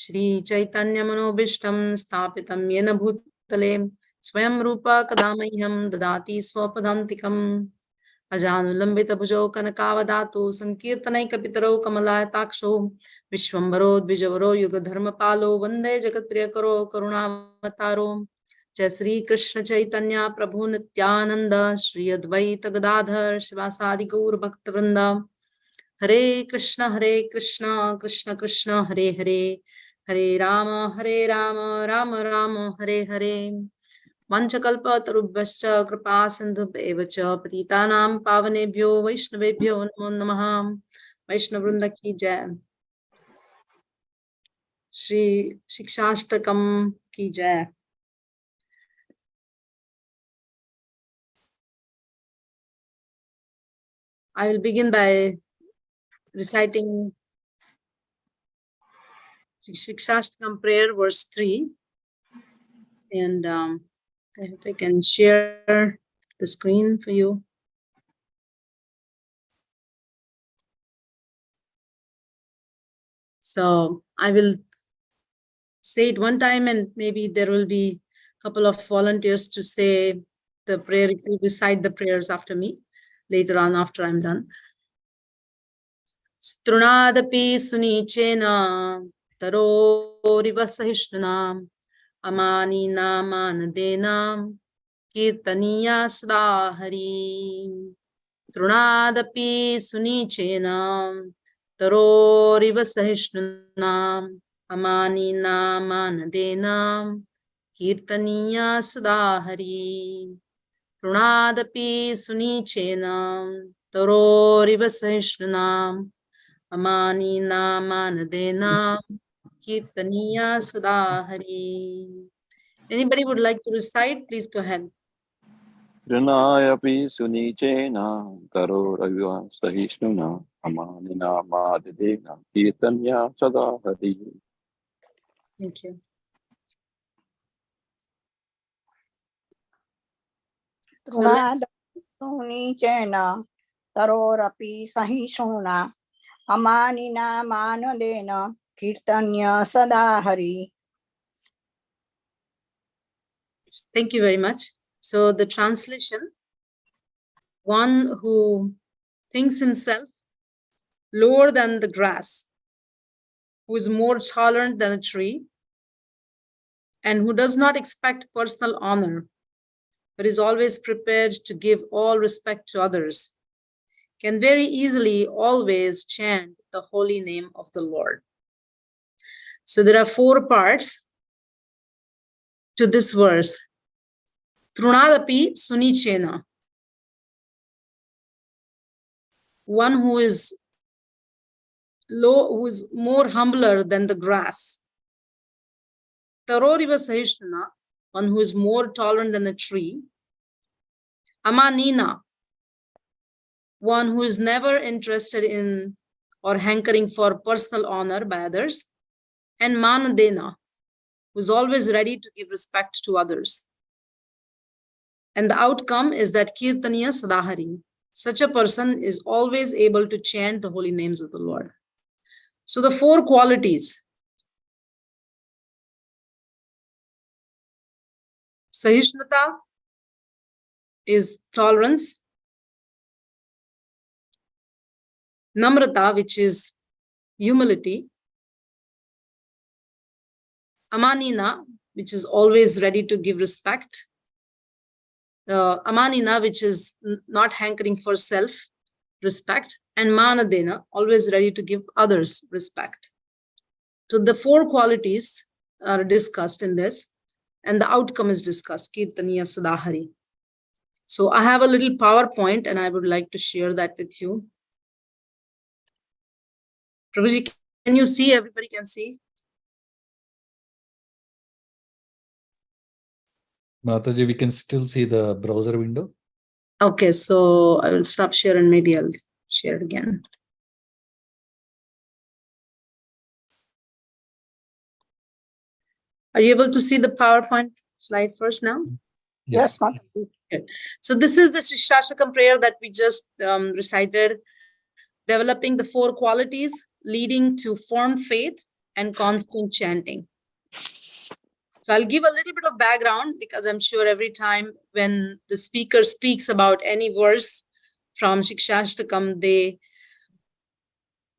Shri Chaitanya Manobishtam Stapitam Yena Bhutale Swayam Rupa Kadamayam Dadati Swapadantikam Ajanulambita Bhujo Kanakavadatu Sankirtanai Kapitaro Kamalataksho Vishwambaro Dvijavaro Yuga Dharma Palo Vande Jagat Priyakaro Karunavataro Jai Sri Krishna Chaitanya Prabhu Nityananda Shri Advaita Gadadhar Shivasadi Gaur Bhaktavrinda Hare Krishna Krishna Krishna Hare Hare Hare Rama Rama Rama Hare Hare Vanchakalpa tarubhascha kripa sindhubheva patitanam pavanebhyo vaishnavebhyo namo namaha. Vaishnavrinda ki jai. Shri Sikshastakam ki jai. I will begin by reciting Sikshastakam prayer verse 3, and if I can share the screen for you. So I will say it one time, and maybe there will be a couple of volunteers to say the prayer, recite the prayers after me later on after I'm done. Strunadapi sunichena taroriva sahishnuna amani namanadena kirtaniya sada hari. Strunadapi sunichena taroriva sahishnuna amani namanadena kirtaniya sada hari. Trunadapi sunichena taroriva sahishnuna amani namanadena kirtaniya sada hari. Anybody would like to recite? Please go ahead. Trinayapi sunichena taroriva sahishnuna amani namadena kirtaniya sada hari. Thank you. Sunichena tarorapi sahishnuna amanina manadena kirtanya sadahari. Thank you very much. So the translation: one who thinks himself lower than the grass, who is more tolerant than a tree, and who does not expect personal honor, but is always prepared to give all respect to others, can very easily always chant the holy name of the Lord. So there are 4 parts to this verse. Trunadapi sunichena. One who is low, who is more humbler than the grass. Taroriva sahishnuna, one who is more tolerant than a tree. Amanina, one who is never interested in or hankering for personal honor by others. And manadena, who is always ready to give respect to others. And the outcome is that kirtaniya sadahari. Such a person is always able to chant the holy names of the Lord. So the 4 qualities: sahishnata is tolerance, namrata, which is humility, amanina, which is always ready to give respect, amanina, which is not hankering for self-respect, and manadena, always ready to give others respect. So the 4 qualities are discussed in this, and the outcome is discussed, kirtaniya sadahari. So I have a little PowerPoint, and I would like to share that with you. Prabhuji, can you see? Everybody can see? Mataji, we can still see the browser window. Okay, so I will stop share and maybe I'll share it again. Are you able to see the PowerPoint slide first now? Yes, Okay. So this is the Sikshastakam prayer that we just recited, developing the 4 qualities leading to firm faith and constant chanting. So I'll give a little bit of background, because I'm sure every time when the speaker speaks about any verse from Sikshastakam, they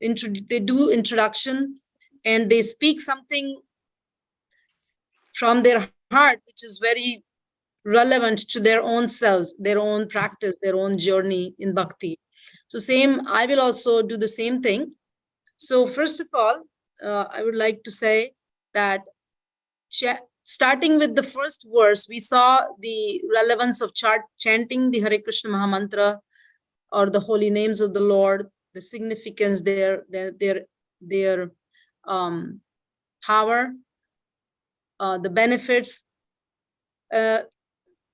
do introduction and they speak something from their heart, which is very relevant to their own selves, their own practice, their own journey in bhakti. So same, I will also do the same thing. So first of all, I would like to say that starting with the first verse, we saw the relevance of chanting the Hare Krishna Mahamantra or the holy names of the Lord, the significance, their power, the benefits.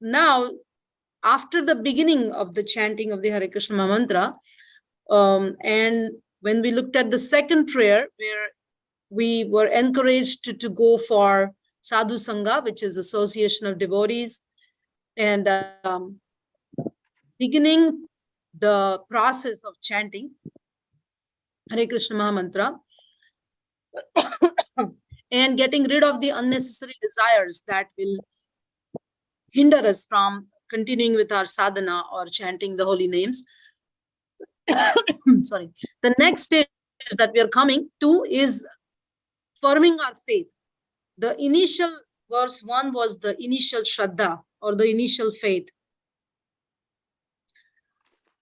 Now, after the beginning of the chanting of the Hare Krishna Mahamantra, and when we looked at the second prayer, where we were encouraged to go for Sadhu Sangha, which is association of devotees, and beginning the process of chanting Hare Krishna Mahamantra and getting rid of the unnecessary desires that will hinder us from continuing with our sadhana or chanting the holy names. Sorry. The next stage that we are coming to is forming our faith. The initial verse 1 was the initial Shraddha, or the initial faith.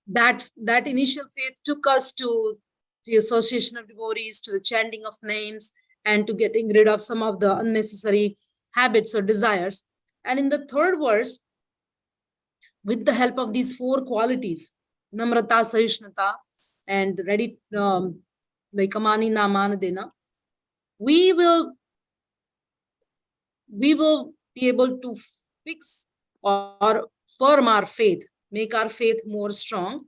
That initial faith took us to the association of devotees, to the chanting of names, and to getting rid of some of the unnecessary habits or desires. And in the third verse, with the help of these four qualities, Namrata, Sahishnata, and ready, like Amani na Manadena, we will be able to fix or firm our faith, make our faith more strong,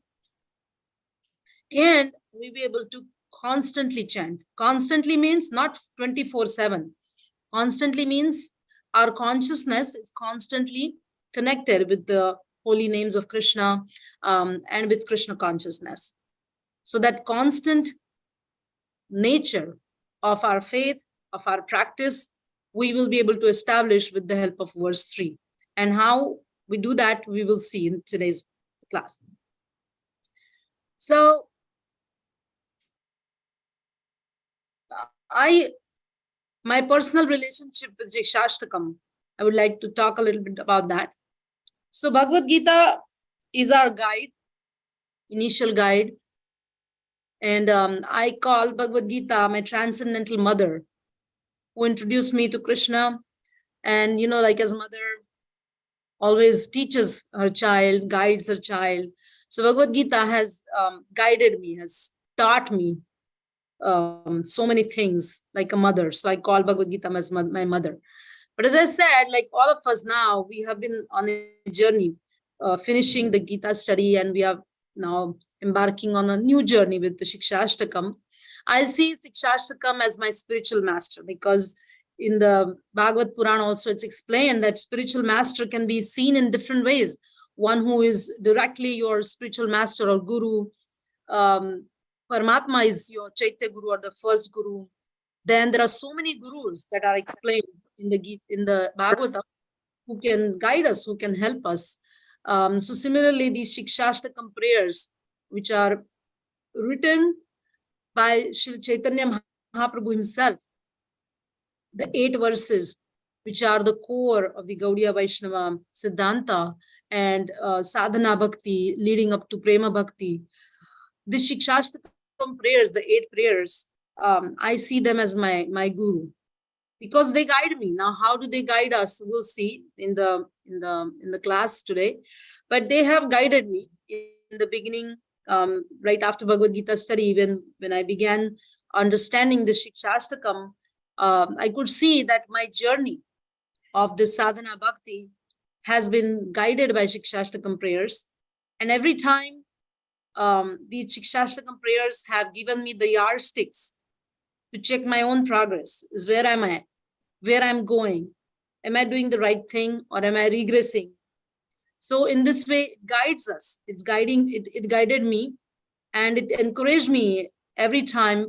and we'll be able to constantly chant. Constantly means not 24/7. Constantly means our consciousness is constantly connected with the holy names of Krishna, and with Krishna consciousness. So that constant nature of our faith, of our practice, we will be able to establish with the help of verse 3. And how we do that, we will see in today's class. So my personal relationship with Sikshastakam, I would like to talk a little bit about that. So Bhagavad Gita is our guide, initial guide. And I call Bhagavad Gita my transcendental mother, who introduced me to Krishna. And, like as mother always teaches her child, guides her child. So Bhagavad Gita has guided me, has taught me so many things like a mother. So I call Bhagavad Gita as my mother. But as I said, like all of us now, we have been on a journey, finishing the Gita study, and we are now embarking on a new journey with the Sikshastakam. I see Sikshastakam as my spiritual master, because in the Bhagavad Puran also it's explained that spiritual master can be seen in different ways. One who is directly your spiritual master or guru. Paramatma is your Chaitya Guru or the first Guru. Then there are so many gurus that are explained in the Bhagavatam, who can guide us, who can help us. So similarly, these Sikshastakam prayers, which are written by Sri Chaitanya Mahaprabhu himself, the 8 verses, which are the core of the Gaudiya Vaishnava Siddhanta and sadhana bhakti leading up to prema bhakti. The Sikshastakam prayers, the 8 prayers, I see them as my guru, because they guide me. Now, how do they guide us? We'll see in the class today. But they have guided me in the beginning, right after Bhagavad Gita study, when I began understanding the Sikshastakam, I could see that my journey of this sadhana bhakti has been guided by Sikshastakam prayers. And every time these Sikshastakam prayers have given me the yardsticks to check my own progress. Is where am I? Where I'm going? Am I doing the right thing, or am I regressing? So in this way, it guides us. It guided me, and it encouraged me every time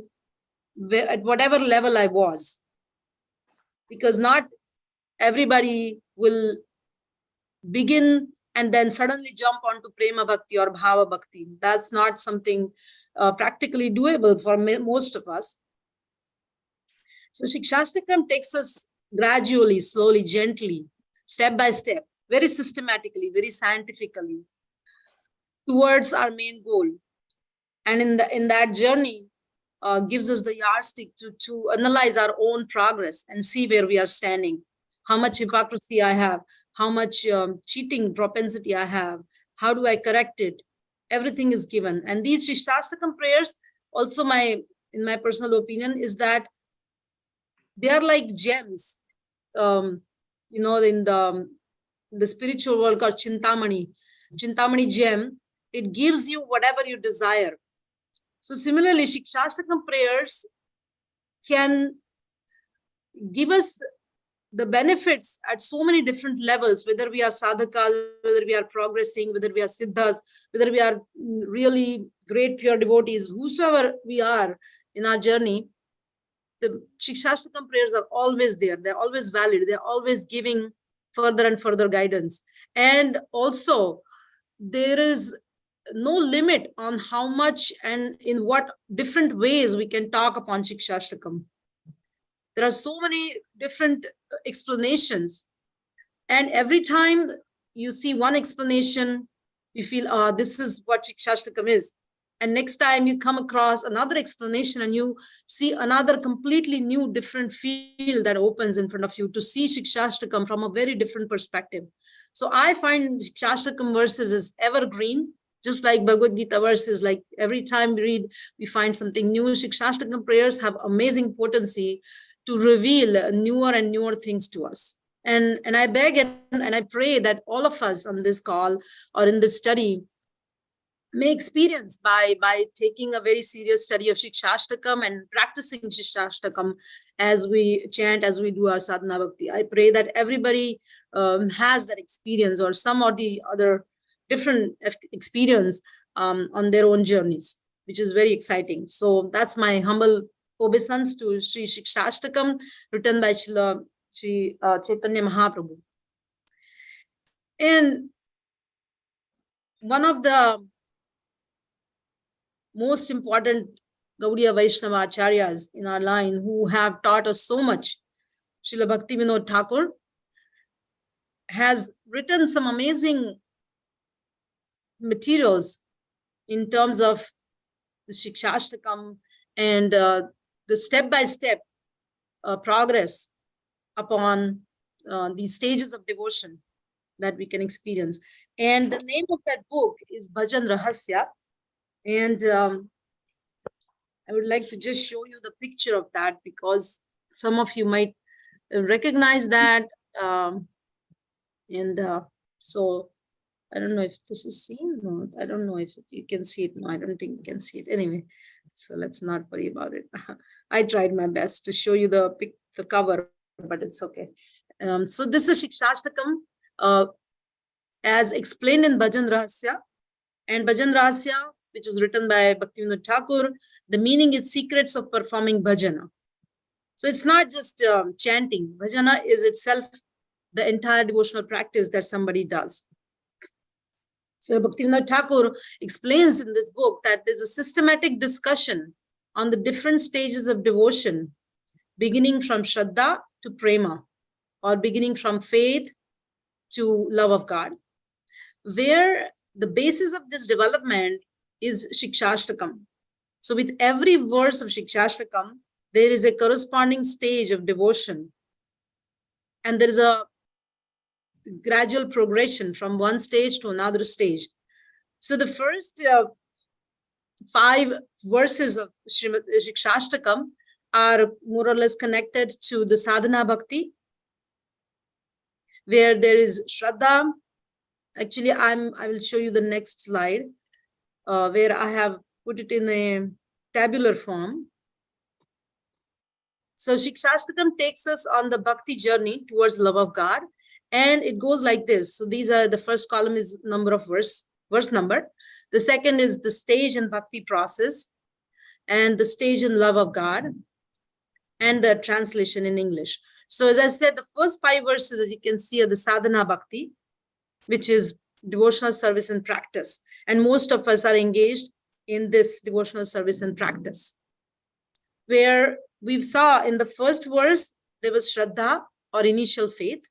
at whatever level I was, because not everybody will begin and then suddenly jump onto prema bhakti or bhava bhakti. That's not something practically doable for most of us. So Sikshastakam takes us gradually, slowly, gently, step by step, very systematically, very scientifically towards our main goal. And in that journey, gives us the yardstick to analyze our own progress and see where we are standing, how much hypocrisy I have, how much cheating propensity I have, how do I correct it? Everything is given. And these Sikshastakam prayers, also in my personal opinion, is that they are like gems, in the spiritual world called Chintamani gem. It gives you whatever you desire. So similarly, Sikshastakam prayers can give us the benefits at so many different levels, whether we are sadhakas, whether we are progressing, whether we are siddhas, whether we are really great pure devotees, whosoever we are in our journey, the Sikshastakam prayers are always there. They're always valid. They're always giving further and further guidance. And also, there is no limit on how much and in what different ways we can talk upon Sikshastakam. There are so many different explanations. And every time you see one explanation, you feel, this is what Sikshastakam is. And next time you come across another explanation and you see another completely new, different field that opens in front of you to see Sikshastakam from a very different perspective. So I find Sikshastakam verses is evergreen, just like Bhagavad Gita verses, like every time we read, we find something new. Sikshastakam prayers have amazing potency to reveal newer and newer things to us. And I beg and I pray that all of us on this call or in this study may experience by taking a very serious study of Sikshastakam and practicing Sikshastakam as we chant, as we do our sadhana bhakti. I pray that everybody has that experience or some or the other different experience on their own journeys, which is very exciting. So that's my humble obeisance to Sri Sikshastakam, written by Sri Chaitanya Mahaprabhu. And one of the most important Gaudiya Vaishnava Acharyas in our line who have taught us so much, Srila Bhakti Vinod Thakur, has written some amazing materials in terms of the Sikshastakam and the step-by-step progress upon these stages of devotion that we can experience. And the name of that book is Bhajan Rahasya. And I would like to just show you the picture of that because some of you might recognize that. So I don't know if this is seen. No, I don't know if you can see it. No, I don't think you can see it. Anyway, so let's not worry about it. I tried my best to show you the cover, but it's okay. So this is Sikshastakam as explained in Bhajan Rahasya. And Bhajan Rahasya, which is written by Bhakti Vinod Thakur, the meaning is secrets of performing bhajana. So it's not just chanting. Bhajana is itself the entire devotional practice that somebody does. So Bhakti Vinod Thakur explains in this book that there's a systematic discussion on the different stages of devotion, beginning from Shraddha to Prema, or beginning from faith to love of God, where the basis of this development is Sikshastakam. So with every verse of Sikshastakam, there is a corresponding stage of devotion. And there is a gradual progression from one stage to another stage. So the first 5 verses of Sikshastakam are more or less connected to the sadhana bhakti, where there is Shraddha. Actually, I will show you the next slide, where I have put it in a tabular form. So Sikshastakam takes us on the bhakti journey towards love of God. And it goes like this. So these are, the first column is number of verse number. The second is the stage and bhakti process. and the stage in love of God, and the translation in English. So as I said, the first 5 verses, as you can see, are the sadhana bhakti, which is devotional service and practice. And most of us are engaged in this devotional service and practice, where we saw in the first verse, there was Shraddha or initial faith.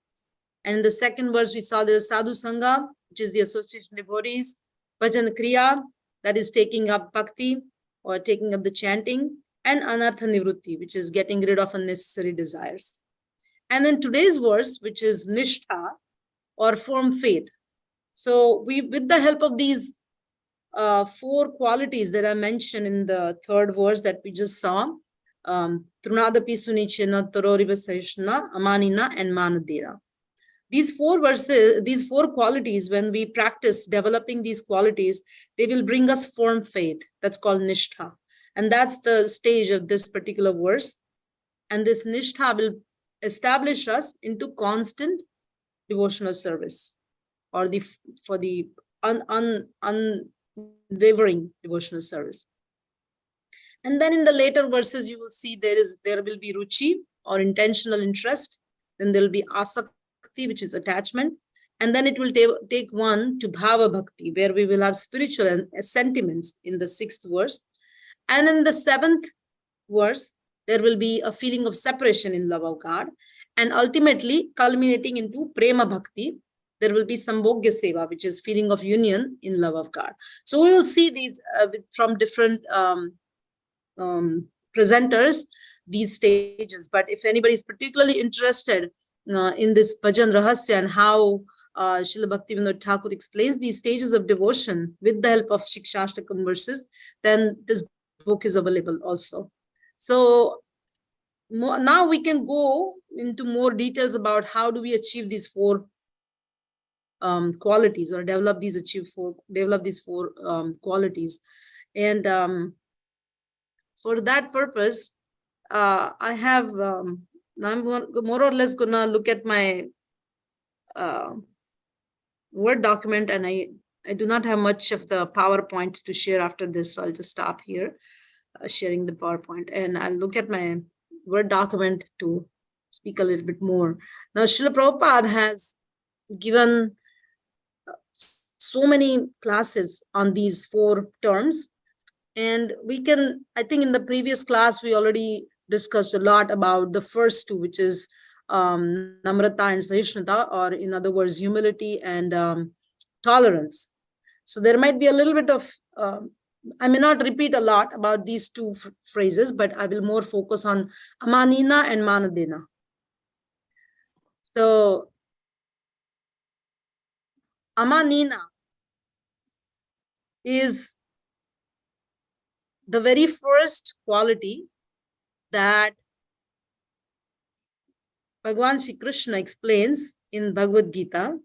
And in the second verse, we saw there is Sadhu Sangha, which is the association of devotees, Bhajan Kriya, that is taking up bhakti or taking up the chanting, and Anartha Nivrutti, which is getting rid of unnecessary desires. And then today's verse, which is Nishtha or firm faith. So we, with the help of these 4 qualities that I mentioned in the third verse that we just saw, Trunadapi Sunichena, Taroriva Sahishna, Amanina, and Manadera. These 4 verses, these 4 qualities, when we practice developing these qualities, they will bring us firm faith. That's called Nishtha. And that's the stage of this particular verse. And this Nishtha will establish us into constant devotional service, or for the unwavering devotional service. And then in the later verses, you will see there will be ruchi or intentional interest. Then there will be asakti, which is attachment. And then it will take one to bhava bhakti, where we will have spiritual sentiments in the 6th verse. And in the 7th verse, there will be a feeling of separation in love of God. And ultimately culminating into prema bhakti, there will be sambhogya seva, which is feeling of union in love of God. So we will see these from different presenters, these stages. But if anybody is particularly interested in this Bhajan Rahasya and how Srila Bhaktivinoda Thakur explains these stages of devotion with the help of Sikshastakam verses, then this book is available also. So now we can go into more details about how do we achieve these 4 qualities, or develop these 4 qualities. And for that purpose, I have I'm more or less gonna look at my Word document, and I do not have much of the PowerPoint to share after this, so I'll just stop here sharing the PowerPoint, and I'll look at my Word document to speak a little bit more. Now, Srila Prabhupada has given so many classes on these 4 terms, and we can, I think in the previous class, we already discussed a lot about the first 2, which is Namrata and Sahishnata, or in other words, humility and tolerance. So there might be a little bit of, I may not repeat a lot about these 2 phrases, but I will more focus on Amanina and Manadena. So Amanina is the very first quality that Bhagavan Shri Krishna explains in Bhagavad Gita,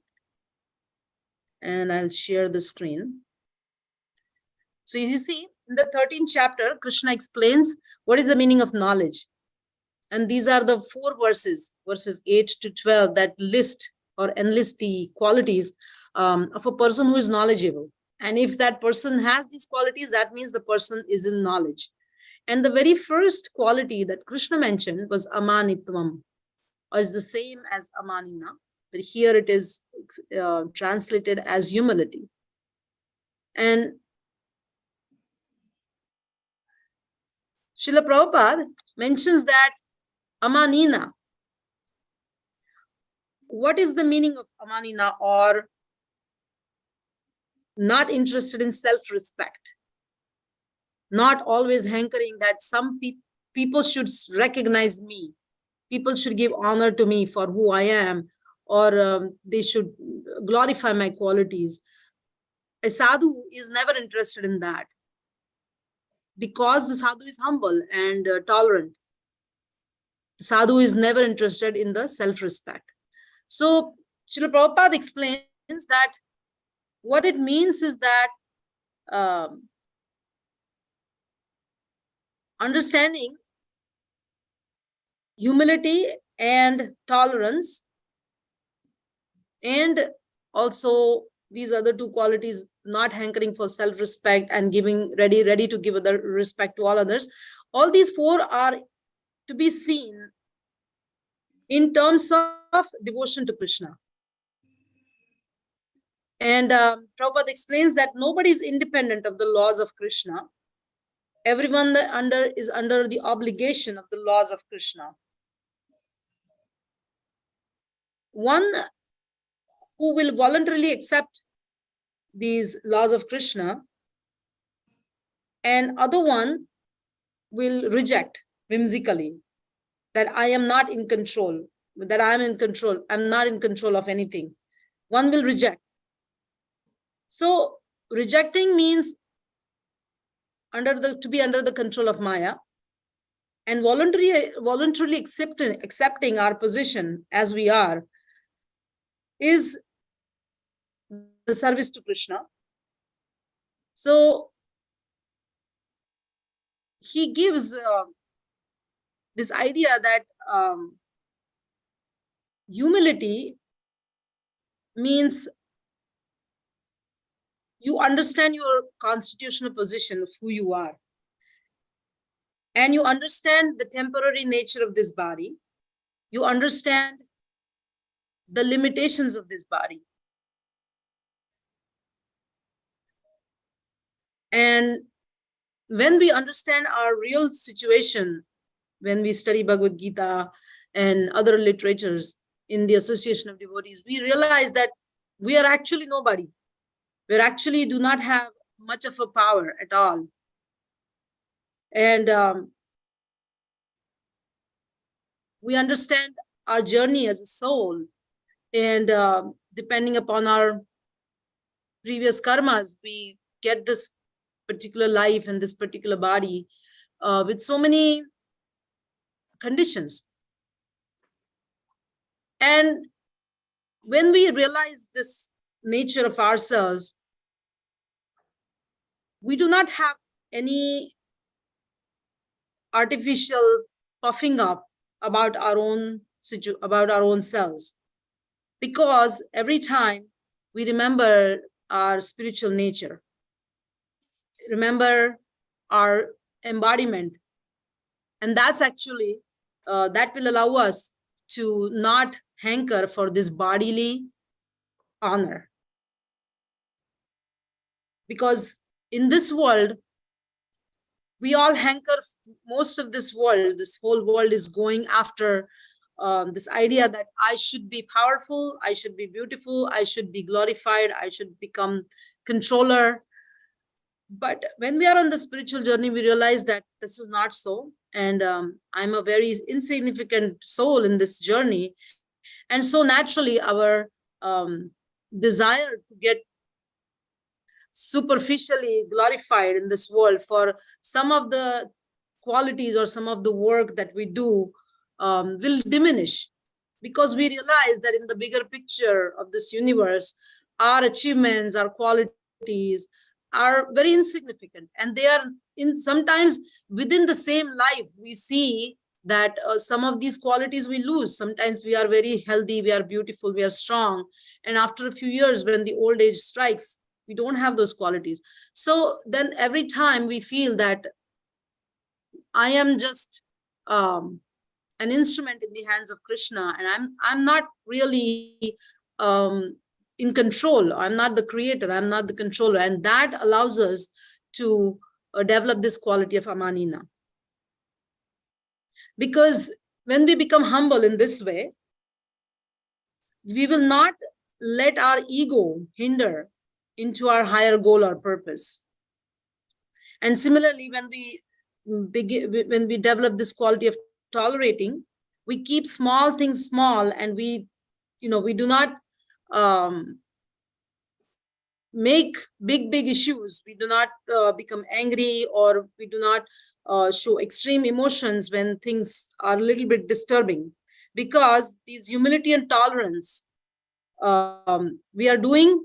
and I'll share the screen. So you see, in the 13th chapter, Krishna explains what is the meaning of knowledge. And these are the 4 verses 8 to 12, that list or enlist the qualities of a person who is knowledgeable. And if that person has these qualities, that means the person is in knowledge. And the very first quality that Krishna mentioned was Amanitvam, or is the same as Amanina, but here it is translated as humility. And Srila Prabhupada mentions that Amanina, what is the meaning of Amanina, or not interested in self-respect, not always hankering that some people should recognize me, people should give honor to me for who I am, or they should glorify my qualities. A sadhu is never interested in that, because the sadhu is humble and tolerant. The sadhu is never interested in the self-respect. So Srila Prabhupada explains that what it means is that understanding humility and tolerance, and also these other 2 qualities not hankering for self-respect and ready to give other respect to all others. All these four are to be seen in terms of devotion to Krishna. And Prabhupada explains that nobody is independent of the laws of Krishna. Everyone is under the obligation of the laws of Krishna. One who will voluntarily accept these laws of Krishna, and other one will reject whimsically that I am not in control, that I am in control. I'm not in control of anything. One will reject. So rejecting means to be under the control of Maya, and voluntarily accepting our position as we are is the service to Krishna. So he gives this idea that humility means you understand your constitutional position of who you are, and you understand the temporary nature of this body. You understand the limitations of this body. And when we understand our real situation, when we study Bhagavad Gita and other literatures in the association of devotees, we realize that we are actually nobody. We actually do not have much of a power at all. And we understand our journey as a soul. And depending upon our previous karmas, we get this particular life and this particular body with so many conditions. And when we realize this nature of ourselves, we do not have any artificial puffing up about our own selves, because every time we remember our spiritual nature, remember our embodiment, and that's actually that will allow us to not hanker for this bodily honor. Because in this world, we all hanker, most of this whole world is going after this idea that I should be powerful, I should be beautiful, I should be glorified, I should become controller. But when we are on the spiritual journey, we realize that this is not so. And I'm a very insignificant soul in this journey. And so naturally, our desire to get superficially glorified in this world for some of the qualities or some of the work that we do will diminish, because we realize that in the bigger picture of this universe, our achievements, our qualities are very insignificant, and they are sometimes within the same life we see that some of these qualities we lose. Sometimes we are very healthy, we are beautiful, we are strong, and after a few years when the old age strikes, we don't have those qualities. So then every time we feel that I am just an instrument in the hands of Krishna, and I'm not really in control. I'm not the creator, I'm not the controller. And that allows us to develop this quality of amanina. Because when we become humble in this way, we will not let our ego hinder into our higher goal or purpose. And similarly, when we develop this quality of tolerating, we keep small things small, and we do not make big issues. We do not become angry, or we do not show extreme emotions when things are a little bit disturbing, because these humility and tolerance we are doing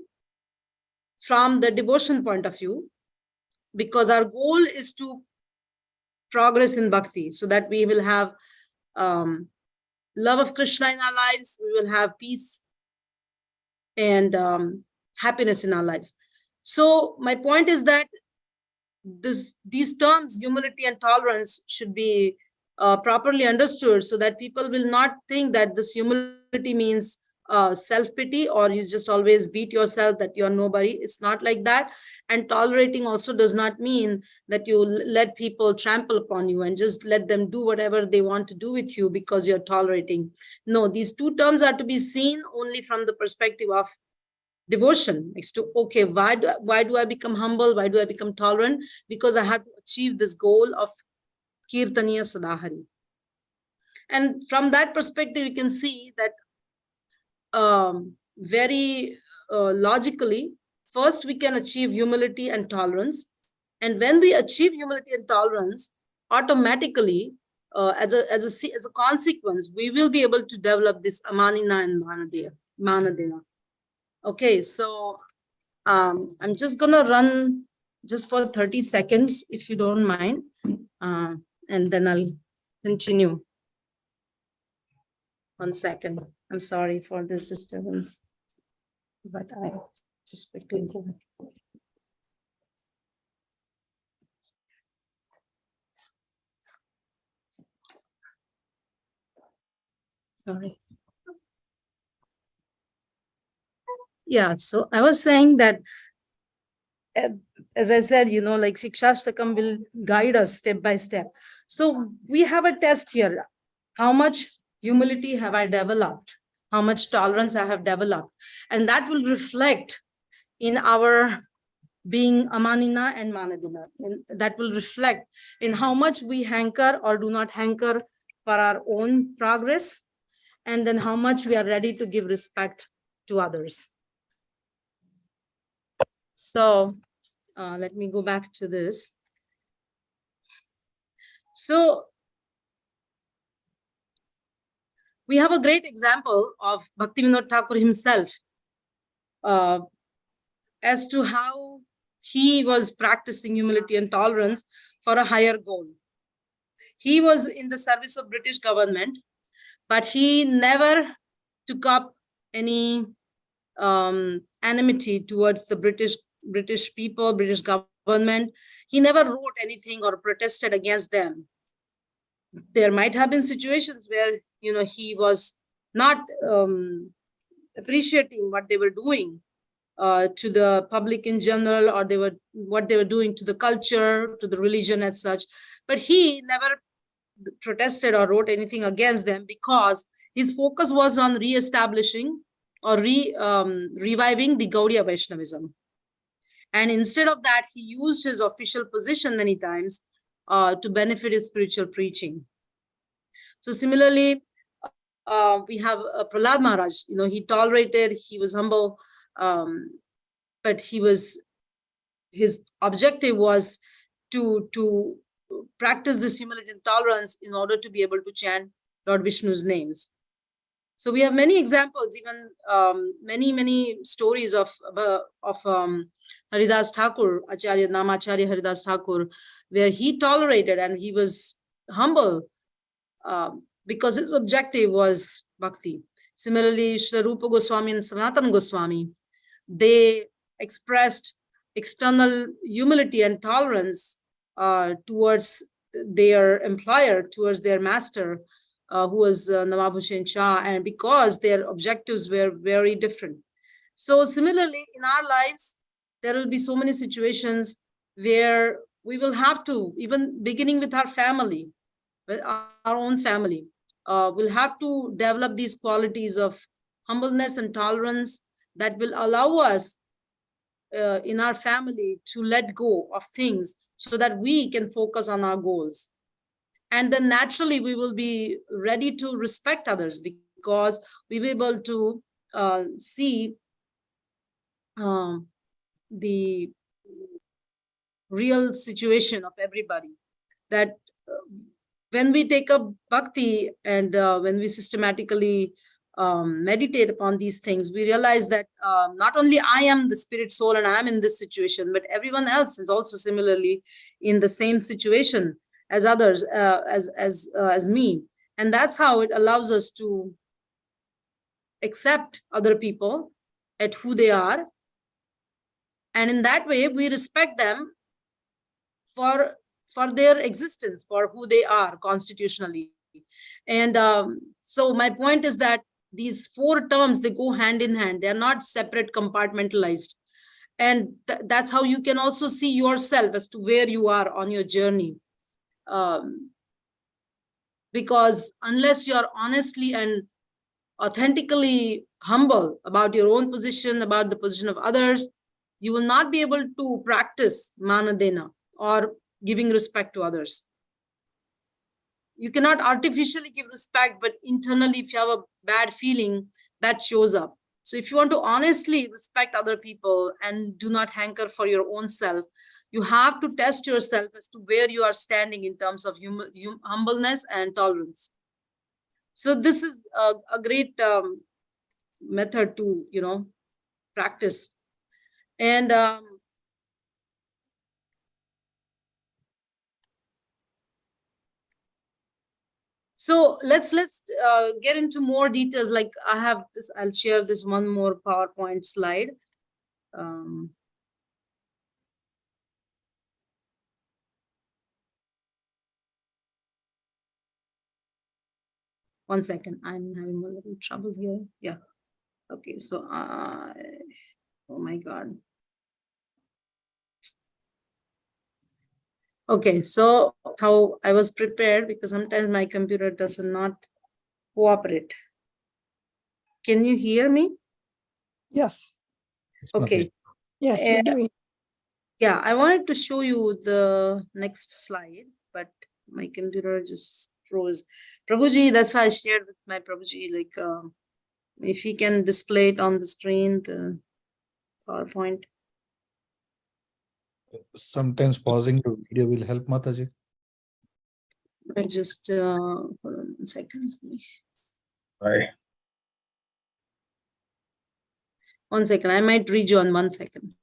from the devotion point of view, because our goal is to progress in bhakti, so that we will have love of Krishna in our lives, we will have peace and happiness in our lives. So my point is that these terms, humility and tolerance, should be properly understood, so that people will not think that this humility means self-pity, or you just always beat yourself that you're nobody. It's not like that. And tolerating also does not mean that you let people trample upon you and just let them do whatever they want to do with you because you're tolerating. No, these two terms are to be seen only from the perspective of devotion. Next to, okay, why do I become humble? Why do I become tolerant? Because I have to achieve this goal of Kirtaniya Sadahari. And from that perspective, you can see that very logically, first we can achieve humility and tolerance. And when we achieve humility and tolerance, automatically, as a consequence, we will be able to develop this Amanina and Manadena. Okay, so I'm just gonna run just for 30 seconds, if you don't mind, and then I'll continue. 1 second. I'm sorry for this disturbance, but I just quickly go. Sorry. Yeah, so I was saying that, as I said, like Sikshastakam will guide us step by step. So we have a test here. How much humility have I developed? How much tolerance I have developed? And that will reflect in our being Amanina and Manadina. And that will reflect in how much we hanker or do not hanker for our own progress, and then how much we are ready to give respect to others. So let me go back to this. So we have a great example of Bhaktivinoda Thakur himself, as to how he was practicing humility and tolerance for a higher goal. He was in the service of British government, but he never took up any enmity towards the British people, British government. He never wrote anything or protested against them. There might have been situations where he was not appreciating what they were doing to the public in general, or what they were doing to the culture, to the religion as such. But he never protested or wrote anything against them, because his focus was on re-establishing or reviving the Gaudiya Vaishnavism. And instead of that, he used his official position many times to benefit his spiritual preaching. So similarly, we have Prahlad Maharaj. He tolerated, he was humble, but his objective was to practice this humility and tolerance in order to be able to chant Lord Vishnu's names. So we have many examples, even many stories of Haridas Thakur, Acharya Namacharya Haridas Thakur, where he tolerated and he was humble because his objective was bhakti. Similarly, Srila Rupa Goswami and Sanatana Goswami, they expressed external humility and tolerance towards their employer, towards their master, who was Nawab Hussain Shah, and because their objectives were very different. So similarly, in our lives, there will be so many situations where we will have to, even beginning with our family, with our own family, we'll have to develop these qualities of humbleness and tolerance that will allow us in our family to let go of things so that we can focus on our goals. And then naturally we will be ready to respect others, because we will be able to see the real situation of everybody. That when we take up bhakti and when we systematically meditate upon these things, we realize that not only I am the spirit soul and I am in this situation, but everyone else is also similarly in the same situation as others, as me. And that's how it allows us to accept other people at who they are, And in that way, we respect them for their existence, for who they are constitutionally. And so my point is that these four terms, they go hand in hand. They are not separate, compartmentalized. And that's how you can also see yourself as to where you are on your journey. Because unless you are honestly and authentically humble about your own position, about the position of others, you will not be able to practice manadena, or giving respect to others. You cannot artificially give respect, but internally, if you have a bad feeling, that shows up. So if you want to honestly respect other people and do not hanker for your own self, you have to test yourself as to where you are standing in terms of humbleness and tolerance. So this is a great method to, practice. And so let's get into more details. Like I have this, I'll share this one more PowerPoint slide. One second, I'm having a little trouble here. Yeah. Okay, so oh my God. Okay, so how I was prepared, because sometimes my computer does not cooperate. Can you hear me? Yes. Okay. Yes, we do. Yeah, I wanted to show you the next slide, but my computer just froze. Prabhuji, that's why I shared with my Prabhuji, like if he can display it on the screen, the PowerPoint. Sometimes pausing your video will help, Mataji. I just hold on 1 second. Right. 1 second, I might rejoin 1 second.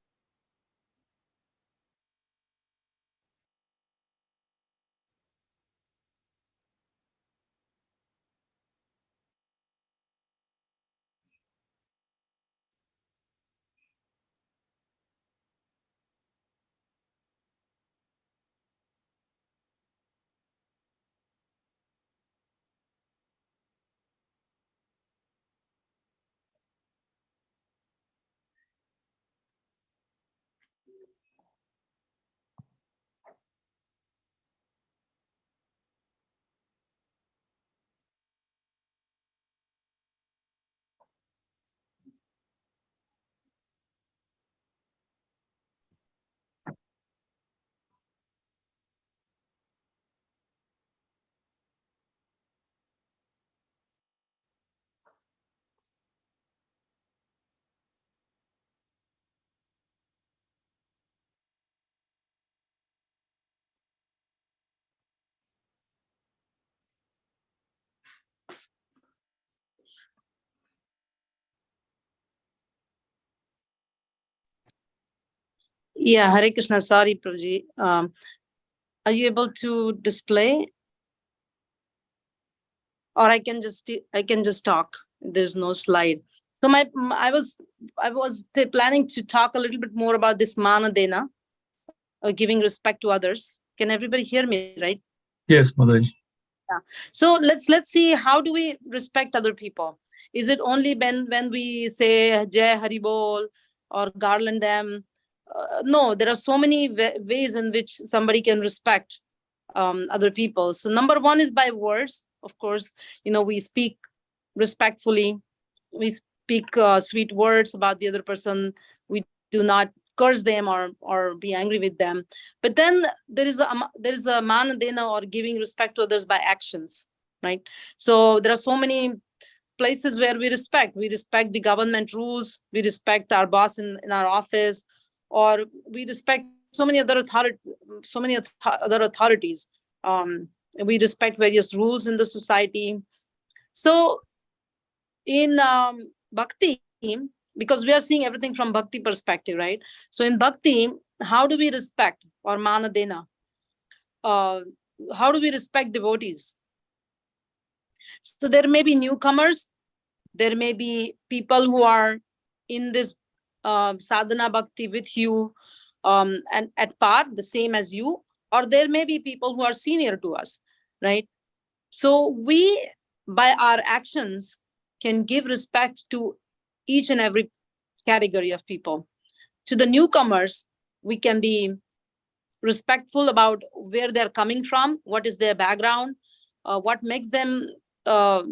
Yeah, Hare Krishna. Sorry, Prabhuji. Are you able to display? Or I can just talk. There's no slide. So I was planning to talk a little bit more about this manadena, giving respect to others. Can everybody hear me, right? Yes, Mataji. Yeah. So let's see, how do we respect other people? Is it only when we say Jai Hari Bol or garland them? No, there are so many ways in which somebody can respect other people. So number one is by words. Of course, we speak respectfully. We speak sweet words about the other person. We do not curse them or be angry with them. But then there is a manadena, or giving respect to others by actions, right? So there are so many places where we respect the government rules, we respect our boss in our office, or we respect so many other authorities. We respect various rules in the society. So in bhakti, because we are seeing everything from bhakti perspective, right? So in bhakti, how do we respect, or manadena? How do we respect devotees? So there may be newcomers, there may be people who are in this sadhana bhakti with you, and at par, the same as you, or there may be people who are senior to us, right? So we, by our actions, can give respect to each and every category of people. To the newcomers, we can be respectful about where they're coming from, what is their background, what makes them uh,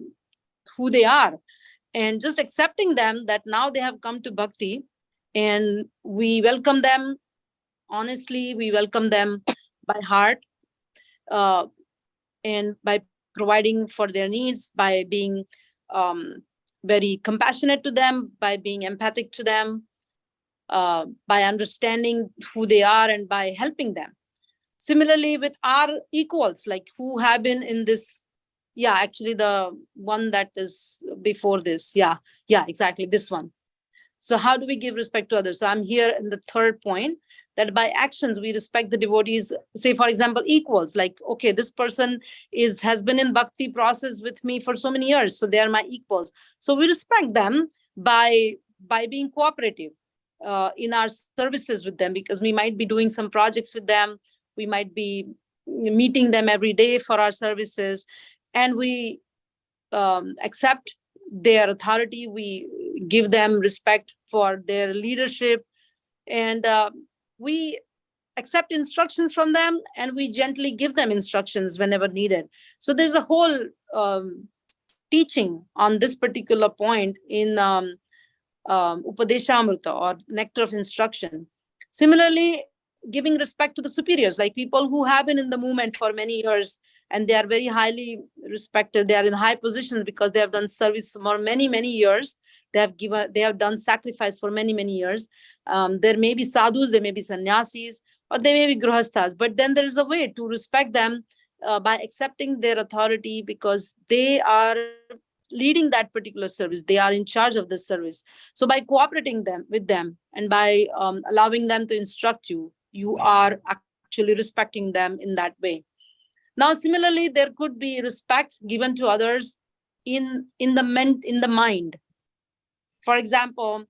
who they are, and just accepting them that now they have come to bhakti, and we welcome them honestly, we welcome them by heart, uh, and by providing for their needs, by being um, very compassionate to them, by being empathic to them, by understanding who they are, and by helping them. Similarly, with our equals, like who have been in this, yeah, actually the one that is before this, yeah, exactly, this one. So how do we give respect to others? So I'm here in the third point, that by actions we respect the devotees. Say, for example, equals, like, okay, this person has been in bhakti process with me for so many years, so they are my equals. So we respect them by being cooperative in our services with them, because we might be doing some projects with them, we might be meeting them every day for our services, and we accept their authority, we give them respect for their leadership, and we accept instructions from them, and we gently give them instructions whenever needed. So there's a whole teaching on this particular point in Upadeshamrita, or nectar of instruction. Similarly, giving respect to the superiors, like people who have been in the movement for many years, and they are very highly respected, they are in high positions because they have done service for many, many years, they have done sacrifice for many, many years. There may be sadhus, there may be sannyasis, or they may be grihasthas, but then there is a way to respect them by accepting their authority, because they are leading that particular service, they are in charge of this service. So by cooperating them with them, and by allowing them to instruct you, you are actually respecting them in that way. Now similarly, there could be respect given to others in the mind. For example,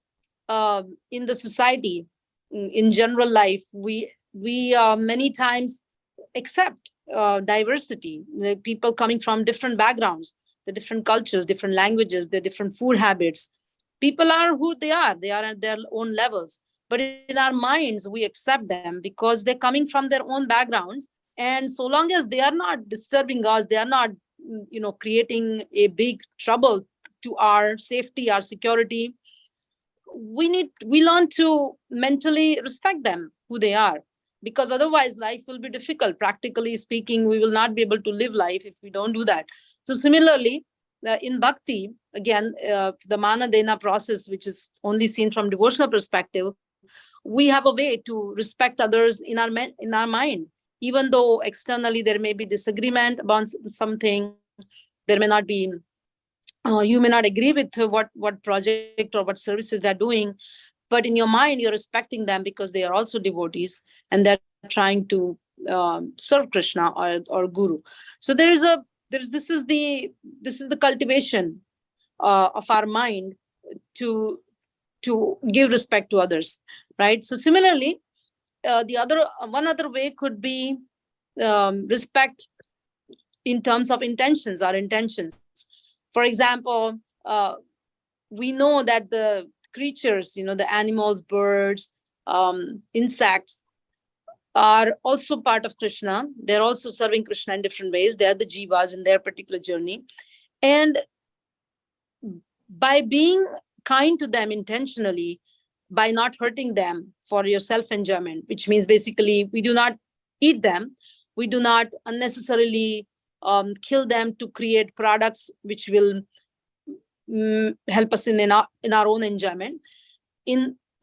in the society, in general life, we many times accept diversity, people coming from different backgrounds, the different cultures, different languages, the different food habits. People are who they are at their own levels. But in our minds, we accept them because they're coming from their own backgrounds. And so long as they are not disturbing us, they are not, creating a big trouble to our safety, our security, we learn to mentally respect them who they are, because otherwise life will be difficult. Practically speaking, we will not be able to live life if we don't do that. So similarly, in bhakti, again, the mana dena process, which is only seen from devotional perspective, we have a way to respect others in our mind, even though externally there may be disagreement about something, there may not be you may not agree with what project or what services they're doing, but in your mind you're respecting them because they are also devotees, and they're trying to serve Krishna or Guru. So this is the cultivation of our mind to give respect to others, right? So similarly, the other one other way could be respect in terms of intentions, our intentions. For example, we know that the creatures, the animals, birds, insects, are also part of Krishna. They're also serving Krishna in different ways. They are the jivas in their particular journey. And by being kind to them intentionally, by not hurting them for your self-enjoyment, which means basically we do not eat them, we do not unnecessarily kill them to create products which will help us in our own enjoyment.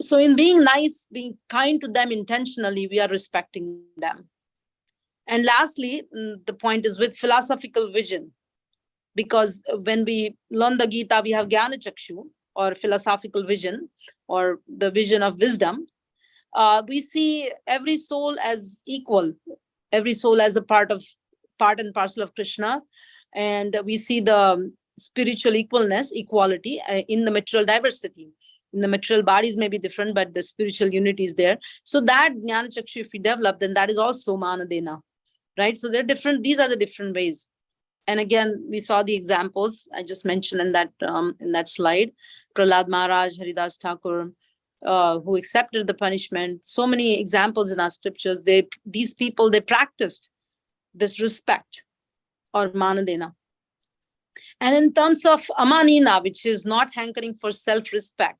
So in being nice, being kind to them intentionally, we are respecting them. And lastly, the point is with philosophical vision, because when we learn the Gita, we have Jnana Chakshu, or philosophical vision, or the vision of wisdom. We see every soul as equal, every soul as a part and parcel of Krishna, and we see the spiritual equality in the material diversity. In the material bodies may be different, but the spiritual unity is there. So that Jnana Chakshu, if we develop, then that is also Manadena, right? So they're different. These are the different ways. And again, we saw the examples I just mentioned in that slide. Prahlad Maharaj, Haridas Thakur, who accepted the punishment. So many examples in our scriptures. These people, they practiced this respect or Manadena. And in terms of Amanina, which is not hankering for self-respect,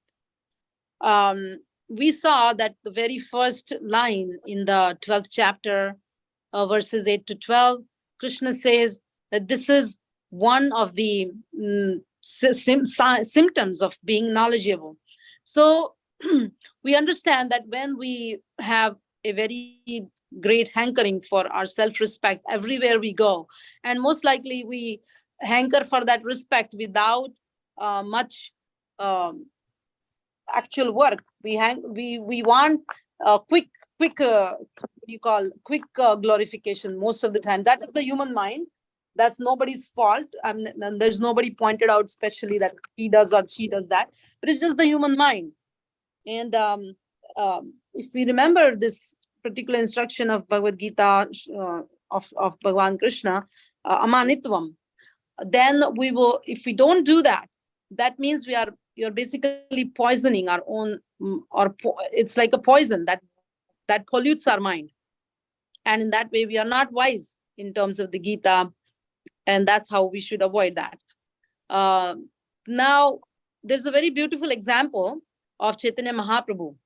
we saw that the very first line in the 12th chapter, verses 8 to 12, Krishna says that this is one of the symptoms of being knowledgeable. So we understand that when we have a very great hankering for our self-respect everywhere we go, and most likely we hanker for that respect without much actual work. We want quick glorification most of the time. That is the human mind. That's nobody's fault. And there's nobody pointed out specially that he does or she does that, but it's just the human mind. And if we remember this particular instruction of Bhagavad Gita of Bhagavan Krishna, Amanitvam, then we will, if we don't do that, that means you're basically poisoning our own, it's like a poison that pollutes our mind. And in that way, we are not wise in terms of the Gita. And that's how we should avoid that. Now, there's a very beautiful example of Chaitanya Mahaprabhu.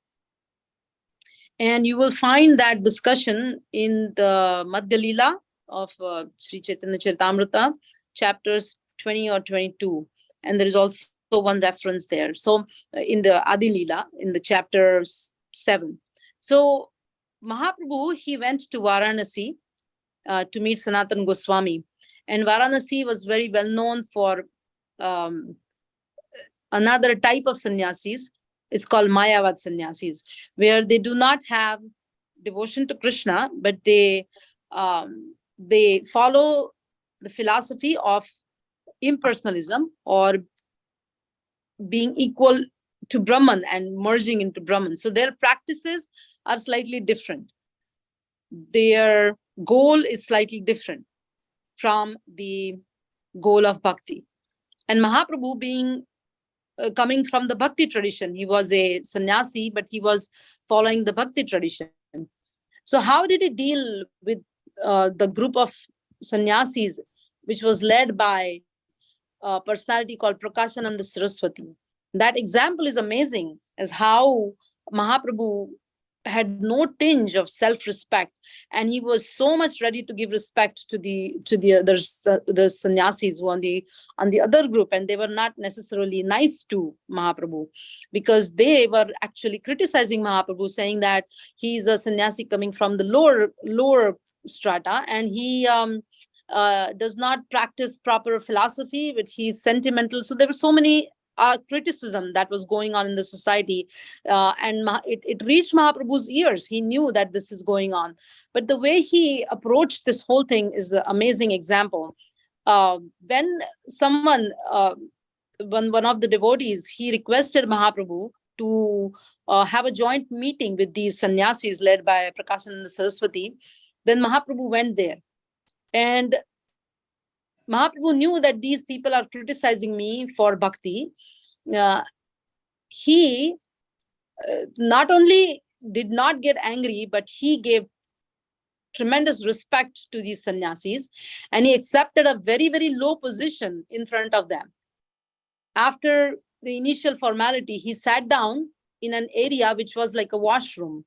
And you will find that discussion in the Madhya Leela of Sri Chaitanya Charitamrita, chapters 20 or 22. And there is also one reference there. So in the Adi Leela, in the chapter 7. So Mahaprabhu, he went to Varanasi to meet Sanatana Goswami. And Varanasi was very well known for another type of sannyasis. It's called Mayavad sannyasis, where they do not have devotion to Krishna, but they follow the philosophy of impersonalism, or being equal to Brahman and merging into Brahman. So their practices are slightly different. Their goal is slightly different from the goal of bhakti. And Mahaprabhu, being coming from the bhakti tradition, he was a sannyasi, but he was following the bhakti tradition. So how did he deal with the group of sannyasis, which was led by a personality called Prakashananda Saraswati? That example is amazing, as how Mahaprabhu had no tinge of self-respect, and he was so much ready to give respect to the sannyasis who on the other group, and they were not necessarily nice to Mahaprabhu, because they were actually criticizing Mahaprabhu, saying that he's a sannyasi coming from the lower strata, and he does not practice proper philosophy, but he's sentimental. So there were so many criticism that was going on in the society, and it reached Mahaprabhu's ears. He knew that this is going on, but the way he approached this whole thing is an amazing example. When someone, one of the devotees, he requested Mahaprabhu to have a joint meeting with these sannyasis led by Prakashananda Saraswati, then Mahaprabhu went there. And Mahaprabhu knew that these people are criticizing me for bhakti. He not only did not get angry, but he gave tremendous respect to these sannyasis, and he accepted a very, very low position in front of them. After the initial formality, he sat down in an area which was like a washroom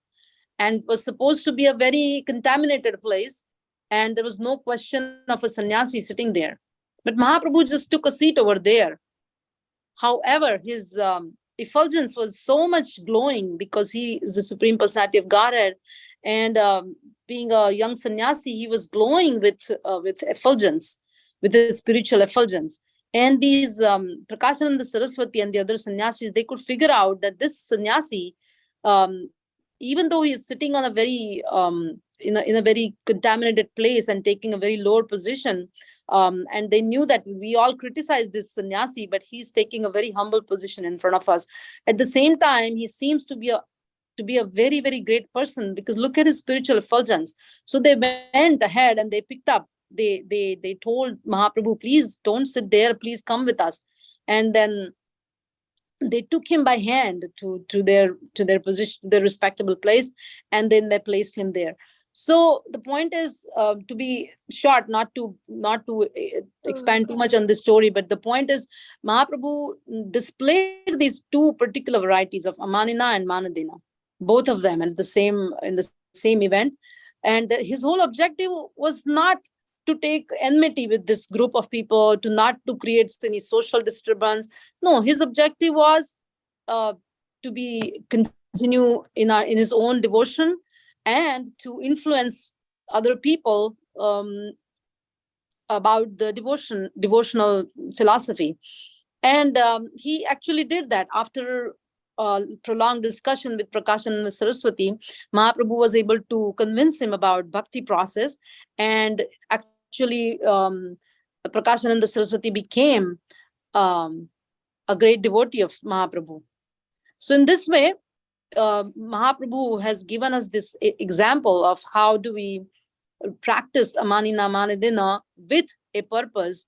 and was supposed to be a very contaminated place. And there was no question of a sannyasi sitting there. But Mahaprabhu just took a seat over there. However, his effulgence was so much glowing, because he is the Supreme Personality of Godhead. And being a young sannyasi, he was glowing with effulgence, with his spiritual effulgence. And these Prakashananda Saraswati and the other sannyasis, they could figure out that this sannyasi, even though he is sitting on a very in a very contaminated place and taking a very lower position, And they knew that we all criticize this sannyasi, but he's taking a very humble position in front of us. At the same time, he seems to be a very, very great person, because look at his spiritual effulgence. So they went ahead and they picked up. They told Mahaprabhu, please don't sit there, please come with us. And then they took him by hand to their position, their respectable place, and then they placed him there. So the point is, to be short, not to expand too much on this story, but the point is, Mahaprabhu displayed these two particular varieties of Amanina and Manadina, both of them in the same event. And his whole objective was not to take enmity with this group of people, to not to create any social disturbance. No, his objective was to be continue in his own devotion, and to influence other people about the devotional philosophy. And he actually did that. After prolonged discussion with Prakashananda Saraswati, Mahaprabhu was able to convince him about bhakti process, and actually Prakashananda Saraswati became a great devotee of Mahaprabhu. So in this way, Mahaprabhu has given us this example of how do we practice Amanina Manadina with a purpose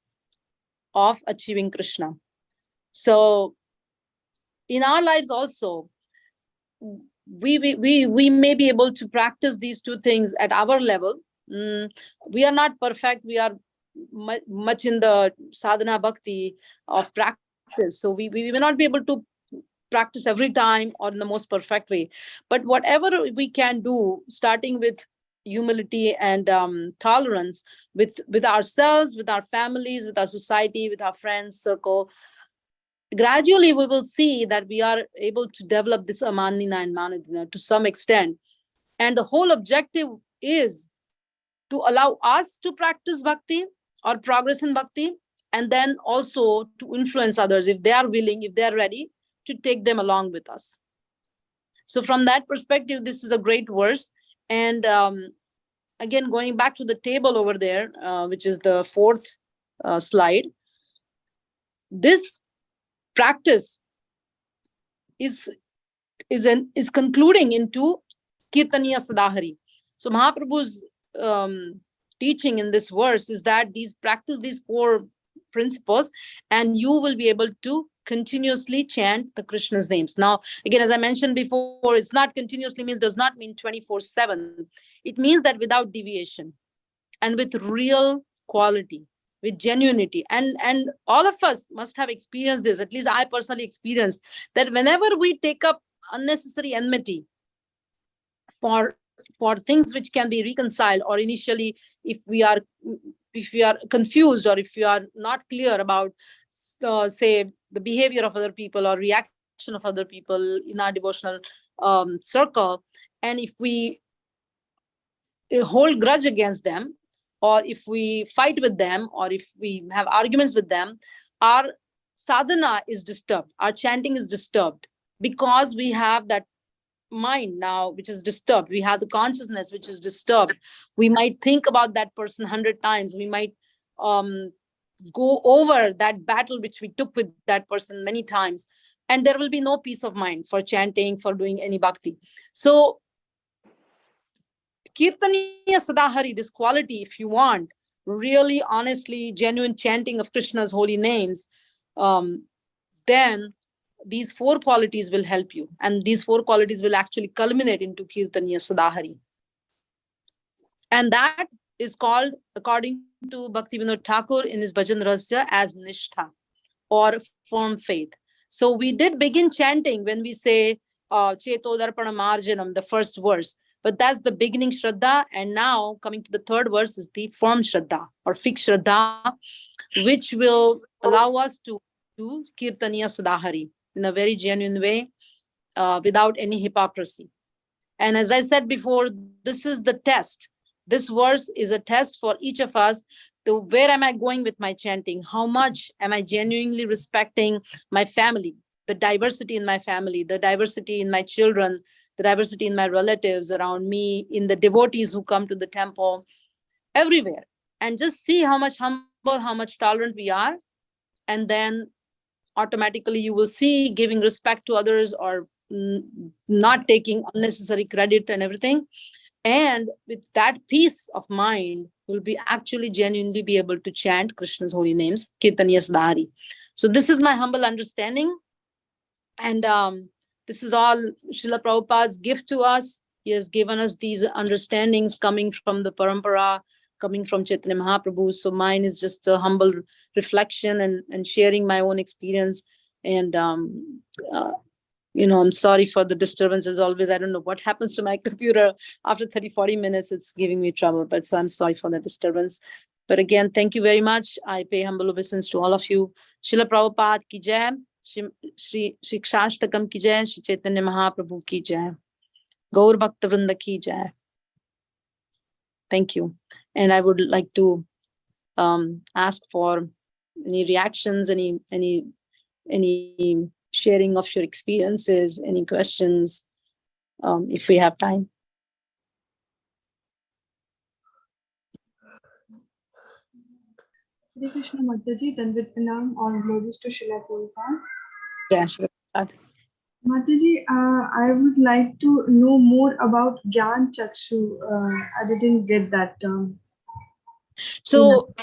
of achieving Krishna. So in our lives also, we may be able to practice these two things at our level. We are not perfect. We are much in the sadhana bhakti of practice. So we may not be able to practice every time or in the most perfect way. But whatever we can do, starting with humility and tolerance with ourselves, with our families, with our society, with our friends circle, gradually we will see that we are able to develop this Amanina and Manadina to some extent. And the whole objective is to allow us to practice bhakti or progress in bhakti, and then also to influence others if they are willing, if they are ready, to take them along with us. So from that perspective, this is a great verse. And again, going back to the table over there, which is the fourth slide, this practice is concluding into Kirtaniya Sadahari. So Mahaprabhu's teaching in this verse is that practice these four principles, and you will be able to continuously chant the Krishna's names. Now, again, as I mentioned before, it's not continuously does not mean 24/7. It means that without deviation and with real quality, with genuinity. And all of us must have experienced this. At least I personally experienced that whenever we take up unnecessary enmity for things which can be reconciled, or initially if we are confused, or if we are not clear about say the behavior of other people or reaction of other people in our devotional circle, and if we hold grudge against them, or if we fight with them, or if we have arguments with them, our sadhana is disturbed, our chanting is disturbed, because we have that mind now which is disturbed. We have the consciousness which is disturbed. We might think about that person 100 times. We might go over that battle which we took with that person many times, and there will be no peace of mind for chanting, for doing any bhakti. So Kirtaniya Sadahari, this quality, if you want really honestly genuine chanting of Krishna's holy names, then these four qualities will help you, and these four qualities will actually culminate into Kirtaniya Sadahari. And that is called, according to Bhaktivinoda Thakur in his Bhajan Rahasya, as Nishtha, or firm faith. So we did begin chanting when we say Cheto Darpana Marjanam, the first verse, but that's the beginning Shraddha. And now coming to the third verse is the firm Shraddha or fixed Shraddha, which will allow us to do Kirtaniya Sadahari in a very genuine way, without any hypocrisy. And as I said before, this is the test. This verse is a test for each of us. To where am I going with my chanting? How much am I genuinely respecting my family, the diversity in my family, the diversity in my children, the diversity in my relatives around me, in the devotees who come to the temple, everywhere. And just see how much humble how much tolerant we are, and then automatically you will see giving respect to others, or not taking unnecessary credit and everything. And with that peace of mind, you'll be actually genuinely be able to chant Krishna's holy names, Kirtaniya Sadhari. So this is my humble understanding. And this is all Srila Prabhupada's gift to us. He has given us these understandings coming from the parampara, coming from Chaitanya Mahaprabhu. So mine is just a humble reflection and sharing my own experience. And I'm sorry for the disturbance as always. I don't know what happens to my computer. After 30-40 minutes, it's giving me trouble. But so I'm sorry for the disturbance. But again, thank you very much. I pay humble obeisance to all of you. Srila Prabhupada ki jai. Shri Sikshastakam ki jai. Shri Chaitanya Mahaprabhu ki jai. Gaur Bhakta Vrinda ki jai. Thank you. And I would like to ask for any reactions, any sharing of your experiences, any questions, if we have time. Hare Krishna Mataji, Dandat Pranam, all glories to Srila Prabhupada. Yeah, sure. Mataji, I would like to know more about Gyan Chakshu. I didn't get that term. So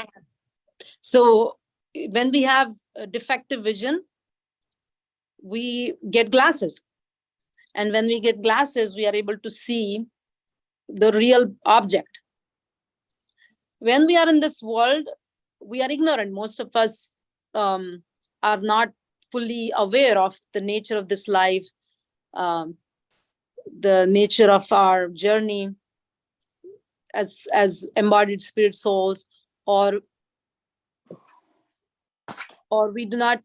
when we have a defective vision, we get glasses. And when we get glasses, we are able to see the real object. When we are in this world, we are ignorant. Most of us are not fully aware of the nature of this life, the nature of our journey as embodied spirit souls, or we do not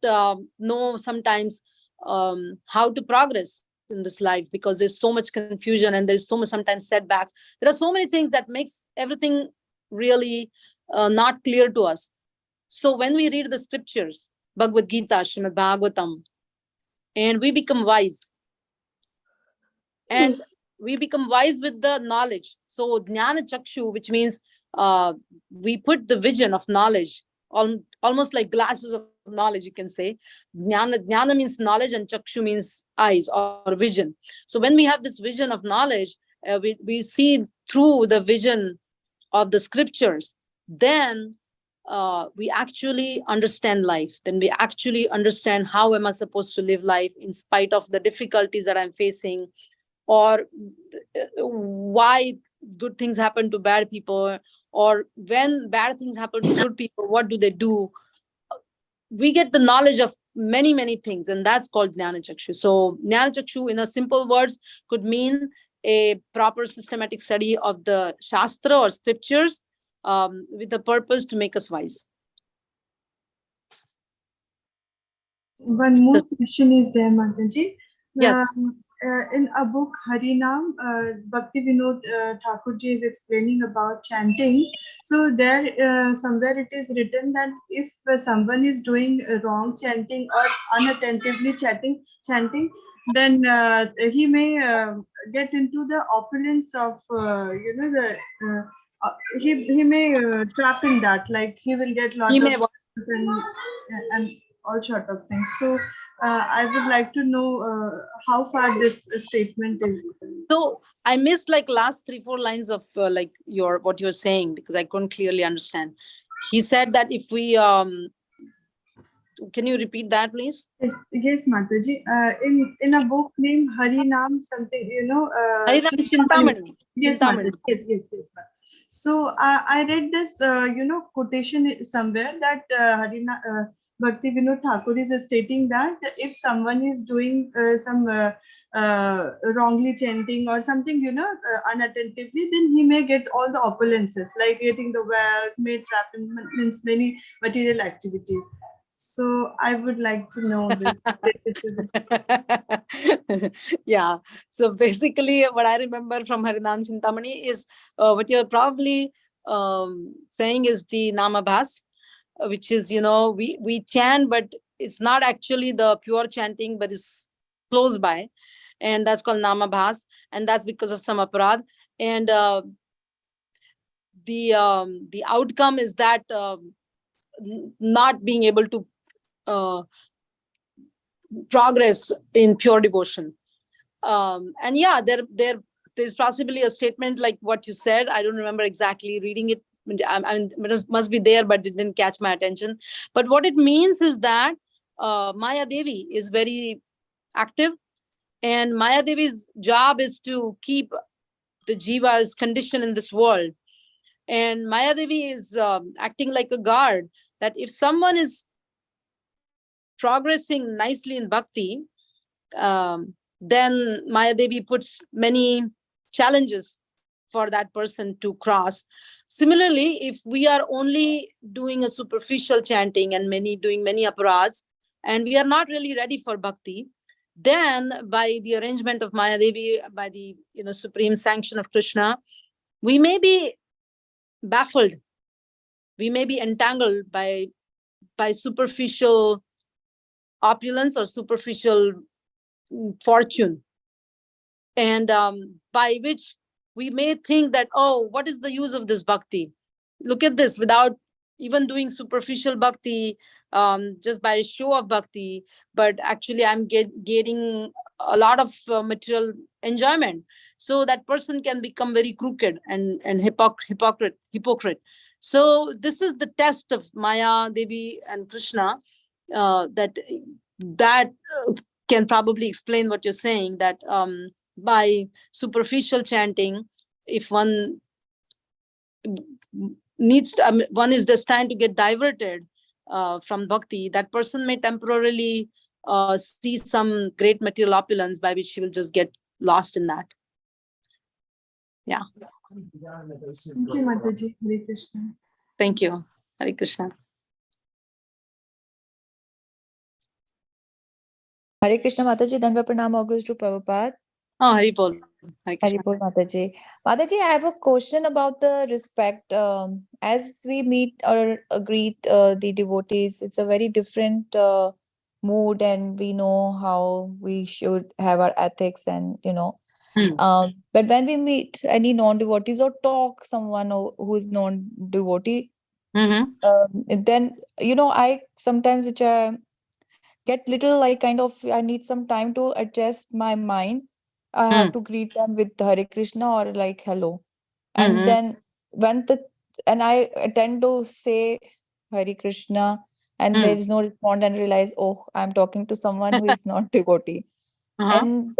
know sometimes how to progress in this life, because there's so much confusion and there's so much sometimes setbacks. There are so many things that makes everything really not clear to us. So when we read the scriptures, Bhagavad Gita, Srimad Bhagavatam, and we become wise, and we become wise with the knowledge. So Jnana Chakshu, which means we put the vision of knowledge on almost like glasses of knowledge, you can say. Jnana means knowledge, and Chakshu means eyes or vision. So when we have this vision of knowledge, we see through the vision of the scriptures, then we actually understand life. Then we actually understand how am I supposed to live life in spite of the difficulties that I'm facing, or why good things happen to bad people, or when bad things happen to good people, what do they do? We get the knowledge of many, many things, and that's called Jnana Chakshu. So Jnana Chakshu, in a simple words, could mean a proper systematic study of the Shastra or scriptures with the purpose to make us wise. One more question is there, Mataji. Yes. In a book, Harinam, Bhakti Vinod Thakurji is explaining about chanting. So there, somewhere it is written that if someone is doing wrong chanting or unattentively chanting, then he may get into the opulence of, he may trap in that, like he will get lots of and all sort of things. So I would like to know how far this statement is. So I missed like last 3-4 lines of like what you're saying, because I couldn't clearly understand. He said that if we can you repeat that, please? Yes, Mataji. In a book named Harinam something, Harinam Chintamani. Yes, Mataji. Yes. So I read this, quotation somewhere that Bhakti Vinod Thakur is stating that if someone is doing some wrongly chanting or something, unattentively, then he may get all the opulences, like getting the wealth, may trap in many material activities. So I would like to know this. Yeah. So basically, what I remember from Harinam Chintamani is what you're probably saying is the Namabhas, which is, we chant, but it's not actually the pure chanting, but it's close by. And that's called Namabhas. And that's because of some aparad. And the outcome is that not being able to progress in pure devotion. And yeah, there's possibly a statement like what you said. I don't remember exactly reading it. I mean, it must be there, but it didn't catch my attention. But what it means is that Maya Devi is very active, and Maya Devi's job is to keep the jiva's condition in this world. And Maya Devi is acting like a guard, that if someone is progressing nicely in bhakti, then Maya Devi puts many challenges for that person to cross. Similarly, if we are only doing a superficial chanting and doing many aparads, and we are not really ready for bhakti, then by the arrangement of Maya Devi, by the supreme sanction of Krishna, we may be baffled, we may be entangled by superficial opulence or superficial fortune, and by which we may think that, oh, what is the use of this bhakti? Look at this, without even doing superficial bhakti, just by a show of bhakti, but actually I'm getting a lot of material enjoyment. So that person can become very crooked and hypocrite. So this is the test of Maya Devi and Krishna, that can probably explain what you're saying, that by superficial chanting, if one one is destined to get diverted from bhakti, that person may temporarily see some great material opulence, by which he will just get lost in that. Yeah. Thank you, Mataji. Hare Krishna. Thank you. Hare Krishna. Hare Krishna Mataji, Danva Pranam August to Prabhupada. Oh, Hari Bol. Hare Krishna. Hari Bol Mataji. Mataji, I have a question about the respect. As we meet or greet the devotees, it's a very different mood, and we know how we should have our ethics, and but when we meet any non-devotees or talk someone who is non-devotee, then I sometimes get little like kind of, I need some time to adjust my mind. I have to greet them with Hare Krishna or like hello. And then when I tend to say Hare Krishna and there is no response, and realize, oh, I'm talking to someone who is not devotee. And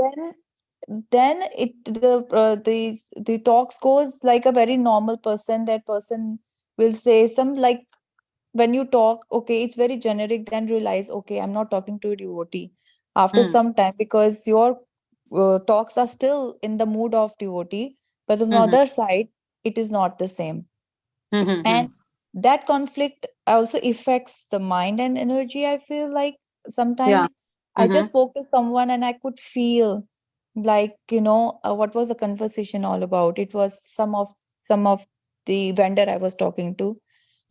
then the talks goes like a very normal person. That person will say some, like, when you talk, okay, it's very generic, then realize, okay, I'm not talking to a devotee after some time, because your talks are still in the mood of devotee, but on the other side it is not the same. And that conflict also affects the mind and energy. I feel like sometimes I just spoke to someone and I could feel like, what was the conversation all about? It was some of the vendor I was talking to,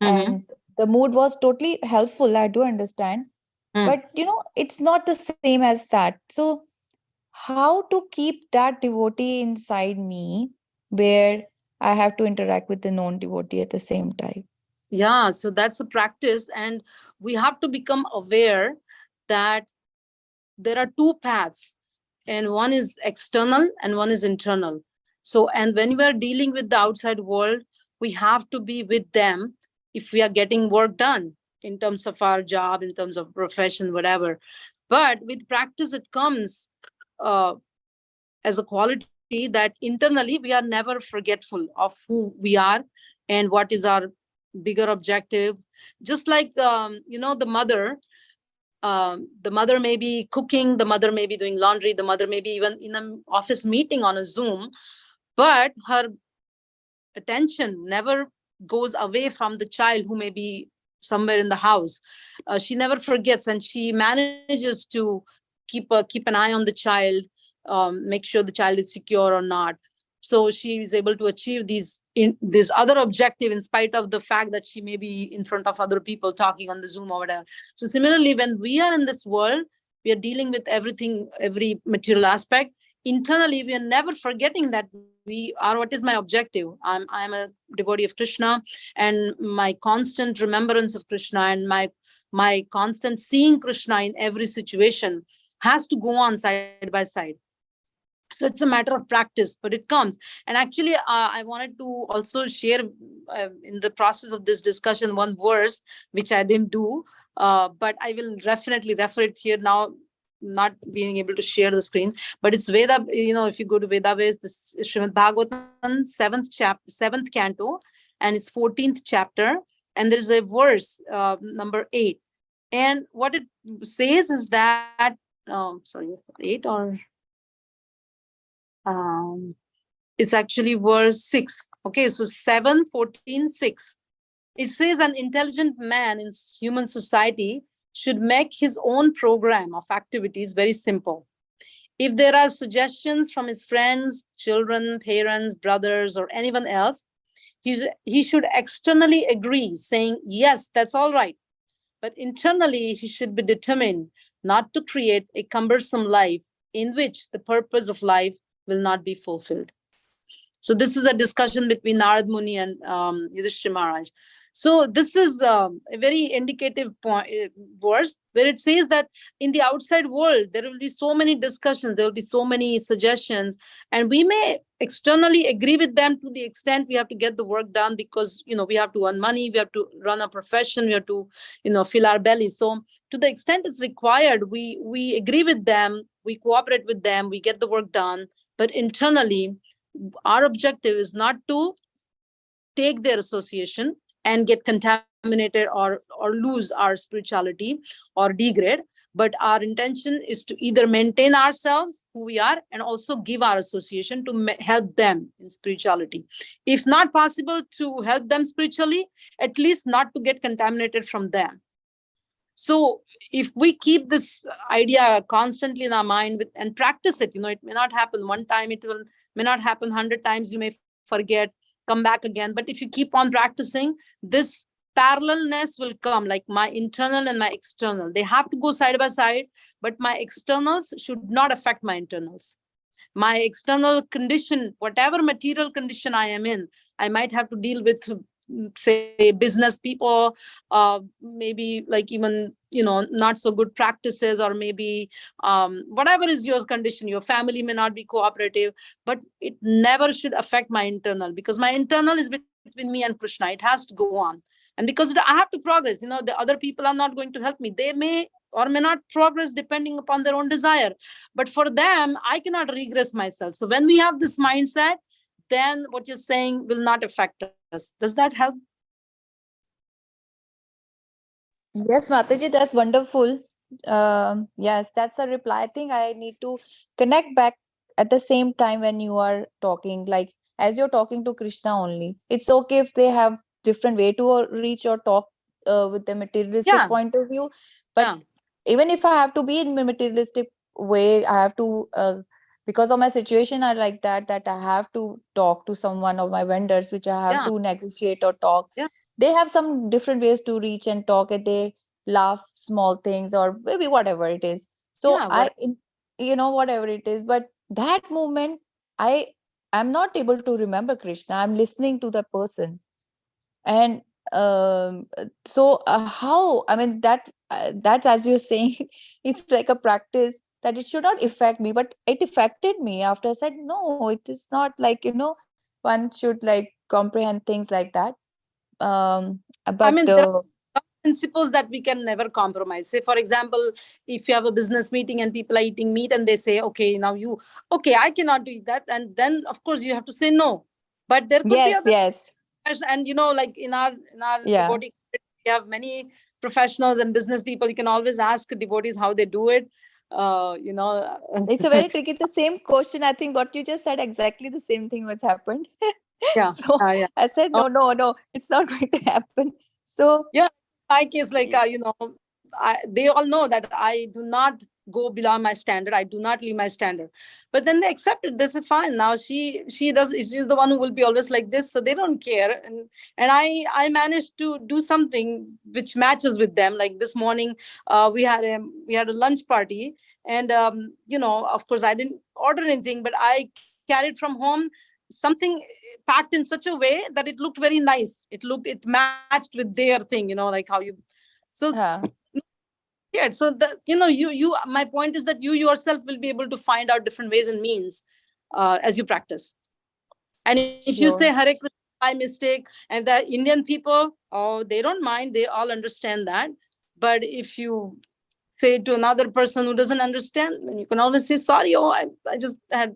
and the mood was totally helpful, I do understand, but it's not the same as that. So how to keep that devotee inside me, where I have to interact with the non-devotee at the same time? Yeah, so that's a practice, and we have to become aware that there are two paths, and one is external and one is internal. So, and when we are dealing with the outside world, we have to be with them if we are getting work done in terms of our job, in terms of profession, whatever. But with practice, it comes as a quality that internally we are never forgetful of who we are and what is our bigger objective. Just like, the mother may be cooking, the mother may be doing laundry, the mother may be even in an office meeting on a Zoom, but her attention never goes away from the child who may be somewhere in the house. She never forgets, and she manages to keep an eye on the child, make sure the child is secure or not. So she is able to achieve this other objective in spite of the fact that she may be in front of other people talking on the Zoom or whatever. So similarly, when we are in this world, we are dealing with everything, every material aspect. internally we are never forgetting that we are, what is my objective? I'm a devotee of Krishna, and my constant remembrance of Krishna and my constant seeing Krishna in every situation has to go on side by side. So it's a matter of practice, but it comes. And actually, I wanted to also share in the process of this discussion one verse which I didn't do, but I will definitely refer it here now, not being able to share the screen. But it's Veda, if you go to Veda Base, this is Srimad Bhagavatam, 7th canto, and it's 14th chapter, and there is a verse, number 8. And what it says is that, sorry, 8 or it's actually verse 6. Okay, so 7, 14, 6. It says an intelligent man in human society should make his own program of activities very simple. If there are suggestions from his friends, children, parents, brothers, or anyone else, he should externally agree, saying, yes, that's all right. But internally, he should be determined not to create a cumbersome life in which the purpose of life will not be fulfilled. So this is a discussion between Narad Muni and Yudhishthira Maharaj. So this is a very indicative verse where it says that in the outside world, there will be so many discussions, there will be so many suggestions, and we may externally agree with them to the extent we have to get the work done because, we have to earn money, we have to run a profession, we have to, fill our bellies. So to the extent it's required, we agree with them, we cooperate with them, we get the work done. But internally, our objective is not to take their association and get contaminated or lose our spirituality or degrade, but our intention is to either maintain ourselves who we are and also give our association to help them in spirituality. If not possible to help them spiritually, at least not to get contaminated from them. So if we keep this idea constantly in our mind and practice it, it may not happen one time, may not happen 100 times, you may forget, come back again. But if you keep on practicing, this parallelness will come, like my internal and my external. They have to go side by side, but my externals should not affect my internals. My external condition, whatever material condition I am in, I might have to deal with, say, business people, maybe like even, not so good practices, or maybe whatever is your condition, your family may not be cooperative, but it never should affect my internal, because my internal is between me and Krishna. It has to go on. And because I have to progress, the other people are not going to help me. They may or may not progress depending upon their own desire. But for them, I cannot regress myself. So when we have this mindset, then what you're saying will not affect us. Does that help? Yes, Mataji, that's wonderful. Yes, that's a reply. I think I need to connect back at the same time when you are talking, like as you're talking to Krishna only. It's okay if they have different way to reach or talk with the materialistic Yeah. point of view. But Yeah. even if I have to be in a materialistic way, I have to, because of my situation, I like that I have to talk to someone of my vendors, which I have Yeah. to negotiate or talk. Yeah. They have some different ways to reach and talk, and they laugh small things or maybe whatever it is. So Yeah, whatever it is, but that moment, I'm not able to remember Krishna. I'm listening to the person. And so how, I mean, that's, as you're saying, it's like a practice that it should not affect me, but it affected me after I said, no, it is not like, one should like comprehend things like that. But there are principles that we can never compromise. Say, for example, if you have a business meeting and people are eating meat and they say, okay, I cannot do that. And then, of course, you have to say no. But there could be yes, other yes, and like in our yeah. devotee, we have many professionals and business people. You can always ask devotees how they do it. It's a very tricky. The same question. I think what you just said, exactly the same thing what's happened. Yeah. So Yeah. I said, no, it's not going to happen. So yeah, my case, like they all know that I do not go below my standard. I do not leave my standard. But then they accept it. They say, fine. Now she's the one who will be always like this, so they don't care. And I managed to do something which matches with them. Like this morning, we had a lunch party. And of course, I didn't order anything, but I carried from home something packed in such a way that it looked very nice. It matched with their thing, like how you. So yeah, so my point is that you yourself will be able to find out different ways and means as you practice. And if you say Sure. Hare Krishna by mistake, and the Indian people, they don't mind, they all understand that. But if you say to another person who doesn't understand, then you can always say, sorry, I just had,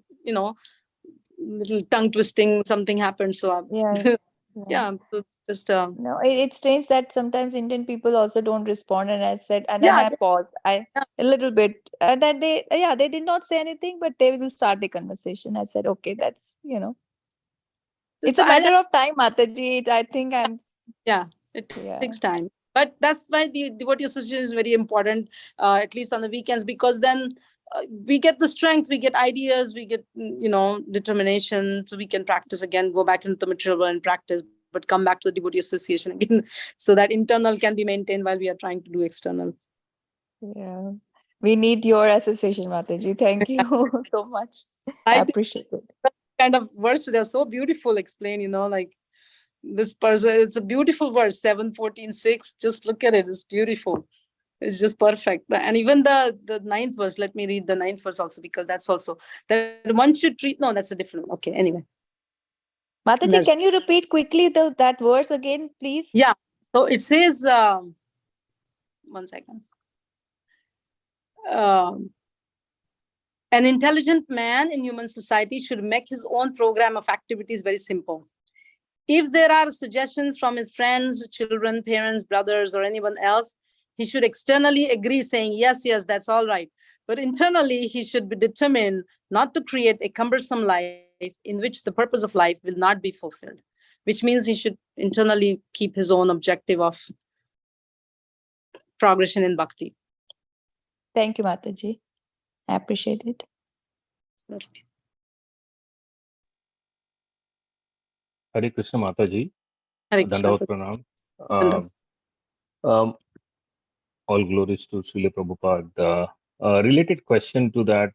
little tongue twisting, something happened. So Yeah. yeah, so just No, it's strange that sometimes Indian people also don't respond. And I said, and then yeah, I paused. yeah. A little bit. That they did not say anything, but they will start the conversation. I said, okay, that's it's a I- matter of time, Mataji. I think I'm. yeah, it Yeah. takes time. But that's why the devotee association is very important, at least on the weekends, because then we get the strength, we get ideas, we get, determination, so we can practice again, go back into the material world and practice, but come back to the devotee association again, so that internal can be maintained while we are trying to do external. Yeah. We need your association, Mataji. Thank you so much. I I appreciate it. kind of verse, they're so beautiful, explain, like this person, it's a beautiful verse, 7:14:6. Just look at it, it's beautiful. It's just perfect. And even the ninth verse, let me read the ninth verse also, because that's also that one should treat. No, that's a different one. Okay, anyway. Mataji, can you repeat quickly that verse again, please? Yeah. So it says, 1 second. An intelligent man in human society should make his own program of activities very simple. If there are suggestions from his friends, children, parents, brothers, or anyone else, he should externally agree, saying, yes, that's all right. But internally, he should be determined not to create a cumbersome life in which the purpose of life will not be fulfilled, which means he should internally keep his own objective of progression in bhakti. Thank you, Mataji. I appreciate it. Hare Krishna Mataji. Hare Krishna. Dandavat Pranam. All glories to Srila Prabhupada. Related question to that,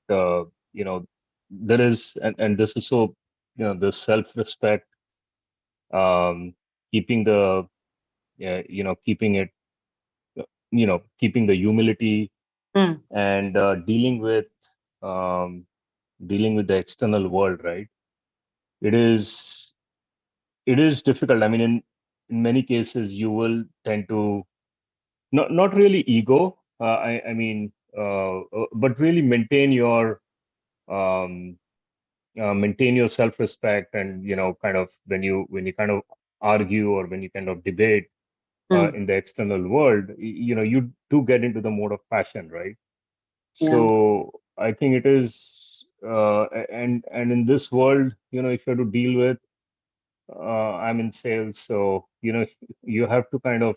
there is, and this is so, the self-respect, keeping the, keeping it, keeping the humility, and dealing with the external world, right? It is difficult. I mean, in many cases, you will tend to not really ego. But really maintain your self-respect, and kind of when you kind of argue, or when you kind of debate in the external world, you do get into the mode of passion, right? Yeah. So I think it is, and in this world, if you have to deal with, I'm in sales, so you have to kind of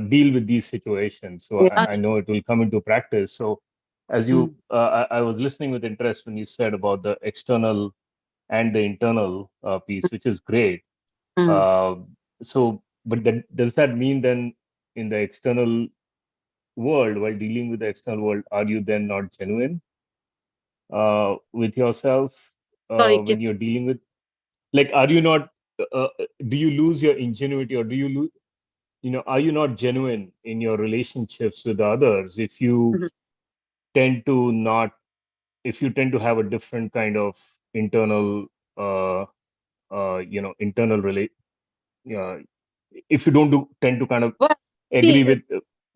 deal with these situations. So I know it will come into practice. So as you, I was listening with interest when you said about the external and the internal piece, which is great. So, but does that mean then in the external world, while dealing with the external world, are you then not genuine with yourself when you're dealing with, like, are you not, do you lose your ingenuity, or do you lose, are you not genuine in your relationships with others if you tend to have a different kind of internal, internal if you don't tend to kind of agree with,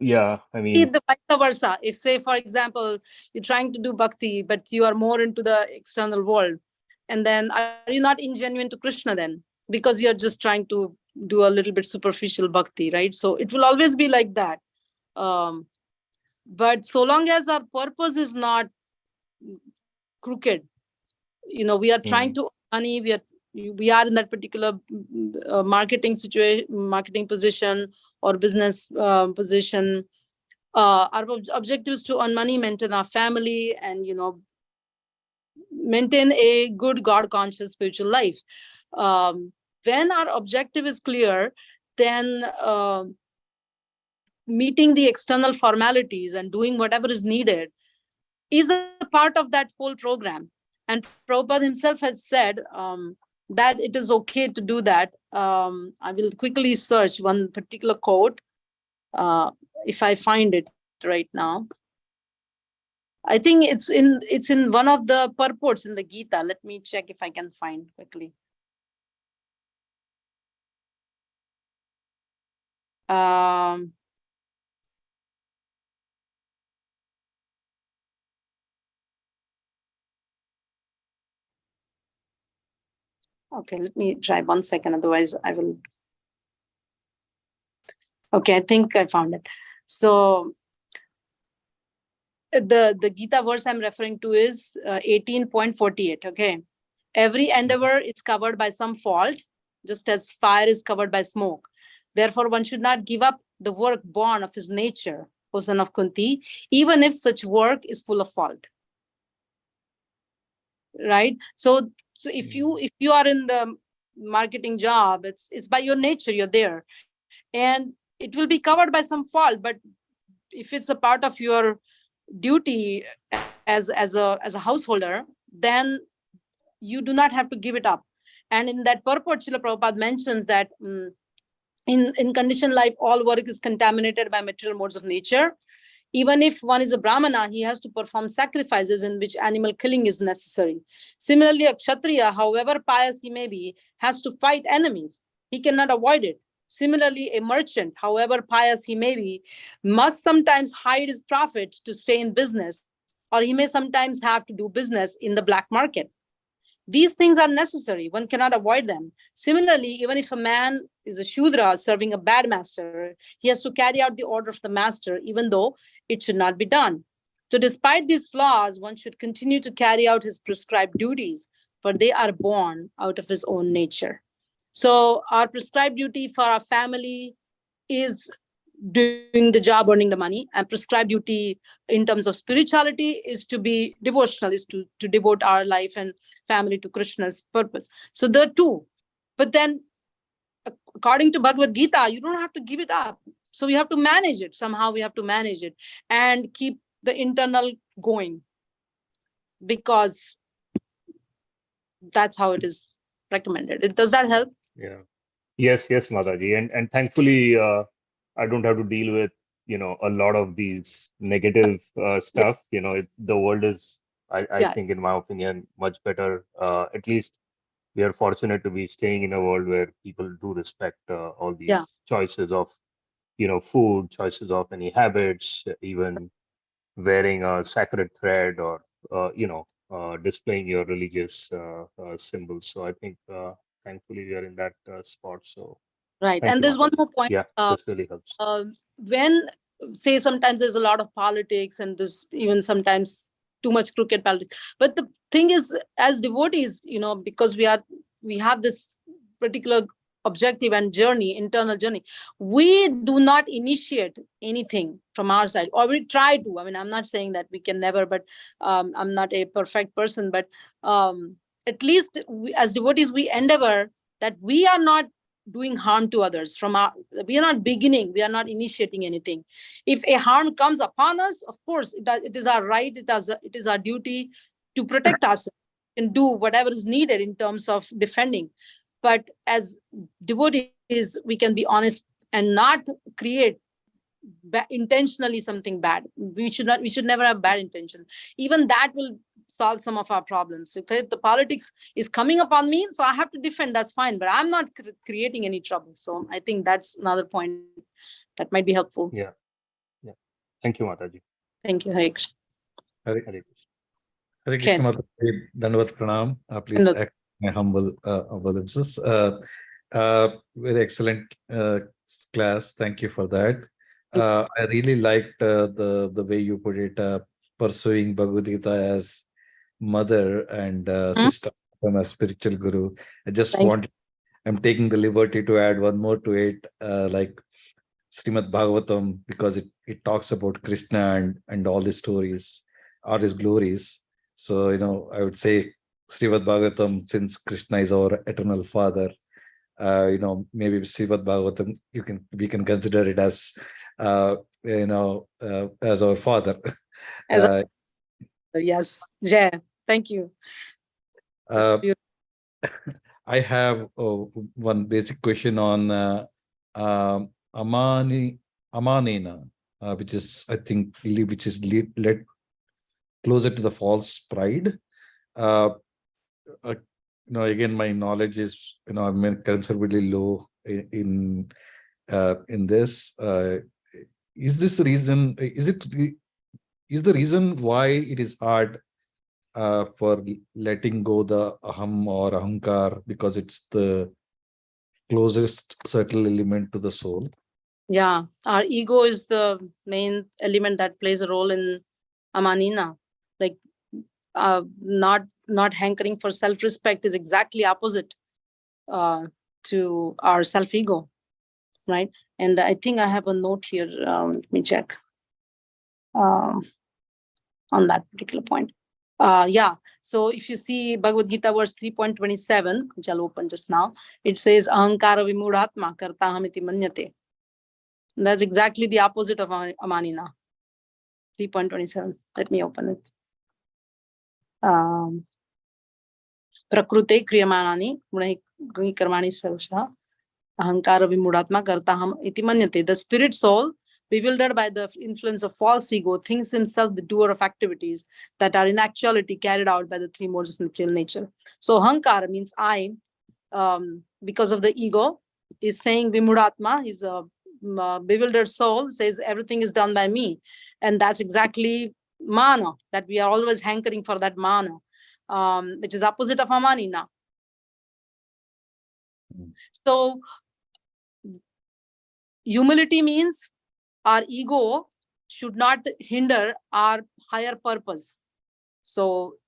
I mean, the vice versa. If, say, for example, you're trying to do bhakti, but you are more into the external world, and then are you not ingenuine to Krishna then? Because you're just trying to do a little bit superficial bhakti, right? So it will always be like that. But so long as our purpose is not crooked, we are trying to earn money, we are in that particular marketing position or business position. Our objective is to earn money, maintain our family, and maintain a good God conscious spiritual life. When our objective is clear, then meeting the external formalities and doing whatever is needed is a part of that whole program. And Prabhupada himself has said that it is okay to do that. I will quickly search one particular quote if I find it right now. I think it's in one of the purports in the Gita. Let me check if I can find quickly. Okay, let me try 1 second. Otherwise, I will. Okay, I think I found it. So the Gita verse I'm referring to is 18.48. Okay, every endeavor is covered by some fault, just as fire is covered by smoke. Therefore, one should not give up the work born of his nature, O son of Kunti, even if such work is full of fault. Right? So if you are in the marketing job, it's by your nature you're there, and it will be covered by some fault. But if it's a part of your duty as a householder, then you do not have to give it up. And in that purport, Srila Prabhupada mentions that in conditioned life, all work is contaminated by material modes of nature. Even if one is a Brahmana, he has to perform sacrifices in which animal killing is necessary. Similarly, a Kshatriya, however pious he may be, has to fight enemies. He cannot avoid it. Similarly, a merchant, however pious he may be, must sometimes hide his profits to stay in business, or he may sometimes have to do business in the black market. These things are necessary. One cannot avoid them. Similarly, even if a man is a Shudra serving a bad master, he has to carry out the order of the master, even though it should not be done. So despite these flaws, one should continue to carry out his prescribed duties, for they are born out of his own nature. So our prescribed duty for our family is doing the job, earning the money, and prescribed duty in terms of spirituality is to be devotional, is to devote our life and family to Krishna's purpose. So there are two. But then, according to Bhagavad Gita, you don't have to give it up. So we have to manage it. Somehow we have to manage it and keep the internal going, because that's how it is recommended. Does that help? Yeah. Yes, Mataji. And thankfully, I don't have to deal with, a lot of these negative stuff. The world is, I think, in my opinion, much better. At least we are fortunate to be staying in a world where people do respect all these choices of, food, choices of any habits, even wearing a sacred thread, or, displaying your religious symbols. So I think, thankfully, we are in that spot. So right. thank And you, there's one Mataji. more point. Yeah, this really helps. When, say, sometimes there's a lot of politics, and there's even sometimes too much crooked politics. But the thing is, as devotees, because we have this particular objective and journey, internal journey, we do not initiate anything from our side, or we try to. I mean, I'm not saying that we can never, but I'm not a perfect person, but at least as devotees, we endeavor that we are not doing harm to others. We are not beginning, we are not initiating anything. If a harm comes upon us, of course it is our right, it is our duty to protect ourselves and do whatever is needed in terms of defending. But as devotees, we can be honest and not create intentionally something bad. We should never have bad intention. Even that will solve some of our problems. Okay, the politics is coming upon me, so I have to defend, that's fine, but I'm not creating any trouble. So I think that's another point that might be helpful. Yeah. Thank you, Mataji. Thank you. Hare Krishna. Hare Hare Krishna. Hare Krishna, Mataji. Dandavat pranam. Please Dandavat. accept my humble obeisance. Very excellent class. Thank you for that. I really liked the way you put it, pursuing Bhagavad Gita as mother and sister from a spiritual guru. I just I'm taking the liberty to add one more to it, like Srimad Bhagavatam, because it talks about Krishna and all his stories, all his glories. So, I would say Srimad Bhagavatam, since Krishna is our eternal father, maybe Srimad Bhagavatam, we can consider it as, as our father. Yes, Jay, thank you. Uh, Beautiful. I have one basic question on Amanena, which is, I think, which is led closer to the false pride. Again, my knowledge is, I'm considerably low in this. Is this the reason? Is the reason why it is hard for letting go the aham or ahankar, because it's the closest subtle element to the soul? Yeah, our ego is the main element that plays a role in Amanina. Like, not hankering for self-respect is exactly opposite to our self-ego, right? And I think I have a note here. Let me check on that particular point. Yeah, so if you see Bhagavad Gita verse 3.27, which I'll open just now, it says ahankara vimudhatma kartaham iti manyate. That's exactly the opposite of Amanina. 3.27. Let me open it. Prakrute kriyamanani gunahi karmani sarvasha ahankara vimudatma kartaham iti manyate. The spirit soul, bewildered by the influence of false ego, thinks himself the doer of activities that are in actuality carried out by the three modes of material nature. So ahankara means I, because of the ego, is saying vimudatma, is a bewildered soul, says everything is done by me. And that's exactly mana, that we are always hankering for that mana, which is opposite of amanina. So humility means our ego should not hinder our higher purpose. So,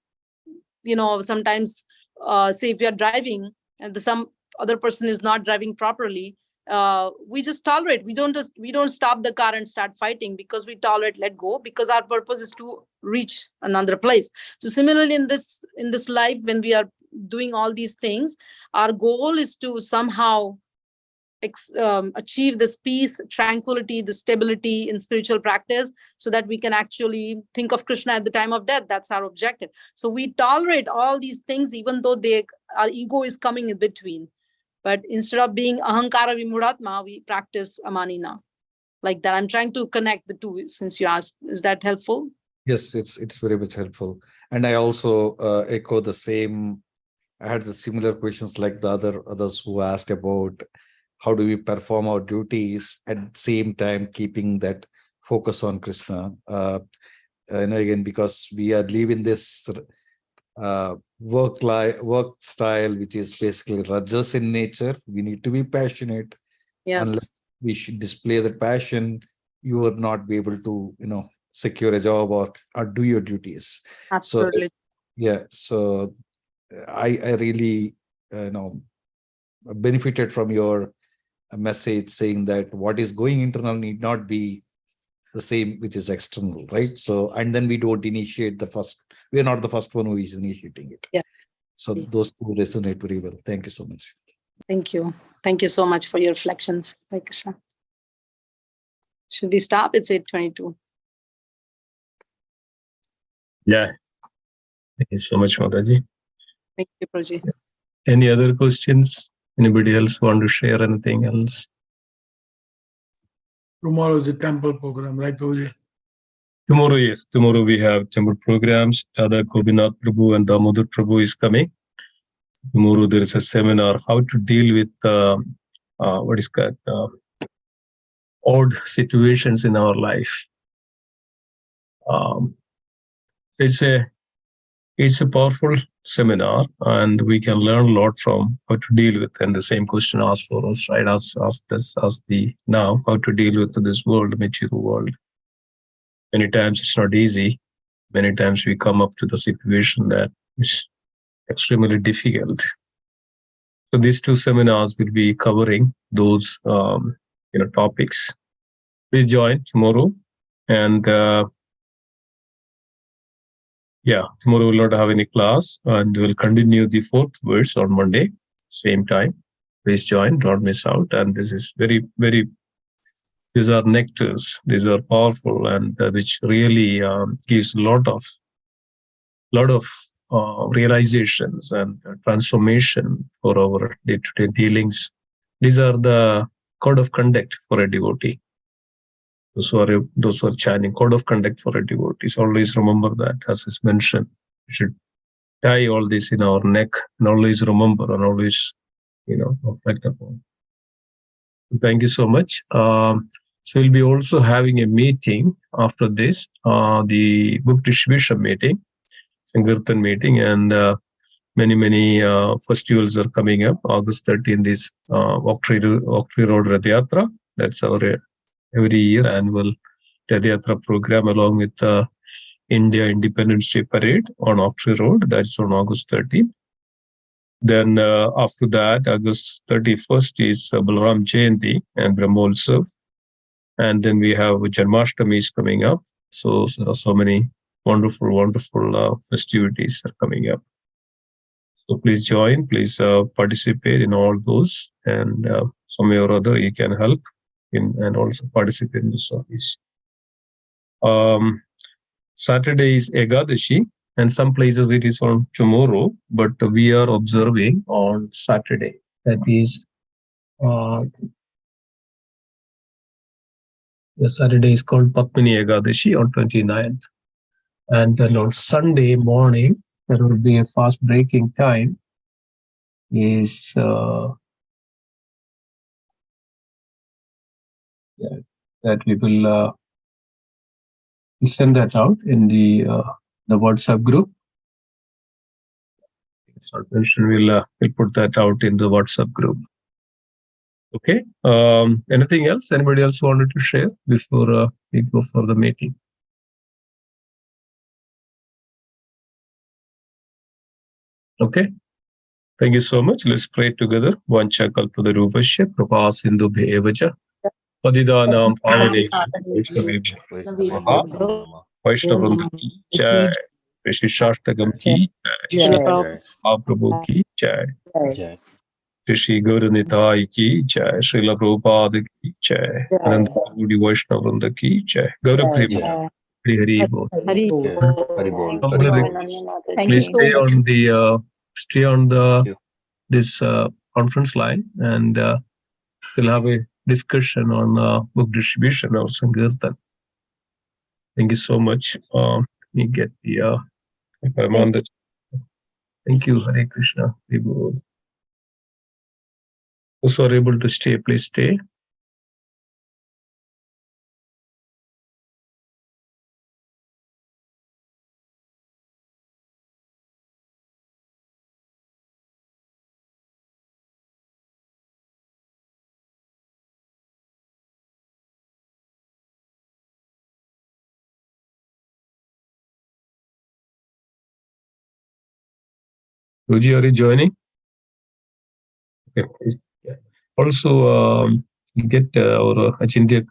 sometimes, say if we are driving and some other person is not driving properly, we just tolerate. We don't stop the car and start fighting, because we tolerate, let go, because our purpose is to reach another place. So similarly, in this life, when we are doing all these things, our goal is to somehow achieve this peace, tranquility, the stability in spiritual practice, so that we can actually think of Krishna at the time of death. That's our objective. So we tolerate all these things, even though our ego is coming in between. But instead of being ahankara vimudatma, we practice amanina. Like that. I'm trying to connect the two since you asked. Is that helpful? Yes, it's very much helpful. And I also echo the same. I had the similar questions like the others who asked about how do we perform our duties at the same time keeping that focus on Krishna. Again, because we are living this work style, which is basically rajas in nature. We need to be passionate. Yes. Unless we should display the passion, you will not be able to, secure a job or do your duties. Absolutely. So, yeah. So I really, benefited from your message saying that what is going internal need not be the same which is external, right? So, and then we don't initiate we're not the first one who is initiating it. Yeah. So those two resonate very well. Thank you so much. Thank you. Thank you so much for your reflections. Hare Krishna. Should we stop? It's 8:22. Yeah. Thank you so much, Mataji. Thank you, Prabhuji. Any other questions? Anybody else want to share anything else? Tomorrow is the temple program, right, Prabhuji? Tomorrow, yes. Tomorrow we have temple programs. Dada Govinda Prabhu and Damodar Prabhu is coming. Tomorrow there is a seminar, how to deal with odd situations in our life. It's a powerful seminar, and we can learn a lot from how to deal with. And the same question asked for us, right? Ask now how to deal with this world, material world. Many times it's not easy. Many times we come up to the situation that is extremely difficult. So these two seminars will be covering those topics. Please join tomorrow, and tomorrow we'll not have any class, and we'll continue the fourth verse on Monday, same time. Please join, don't miss out. And this is very, very, these are nectars, these are powerful, and which really gives a lot of lot of realizations and transformation for our day-to-day dealings. These are the code of conduct for a devotee. Those who are chanting code of conduct for a devotee. So always remember that, as is mentioned. We should tie all this in our neck and always remember and always, reflect upon. Thank you so much. So we'll be also having a meeting after this, the book distribution meeting, Sankirtan meeting, and many festivals are coming up. August 13th is Octree Road Rath Yatra. That's our every year annual Rath Yatra program, along with the India Independence Day Parade on Octree Road. That's on August 13th. Then after that, August 31st is Balaram Jayanti and Brahmotsav. And then we have Janmashtami is coming up. So many wonderful festivities are coming up. So please join, please participate in all those, and some way or other you can help in and also participate in the service. Saturday is Ekadashi, and some places it is on tomorrow, but we are observing on Saturday. That is, the Saturday is called Padmini Ekadashi on 29th. And then on Sunday morning, there will be a fast breaking time. Is that we will send that out in the WhatsApp group. It's not mentioned. We'll put that out in the WhatsApp group. Okay. Anything else? Anybody else wanted to share before we go for the meeting? Okay. Thank you so much. Let's pray together. Vancha kalpadarupasya kripa sindhu bhevacha padidanam pavane Vaishnavram ki jai, Sikshastakam ki jai, Mahaprabhu ki jai, Shri Guru Nitai ki jai, Srila Prabhupada ki jai, Ananda Gaudiya Vaishnavram ki jai, Gaura Prema, Hari Hari Bol. Hari Please stay on this conference line, and we'll have a discussion on book distribution or Sankirtan. Thank you so much. Let me get the Paramanda. Thank you, Hare Krishna. Those who are able to stay, please stay. Ruji, are you joining? Okay. Also, you get our Achintya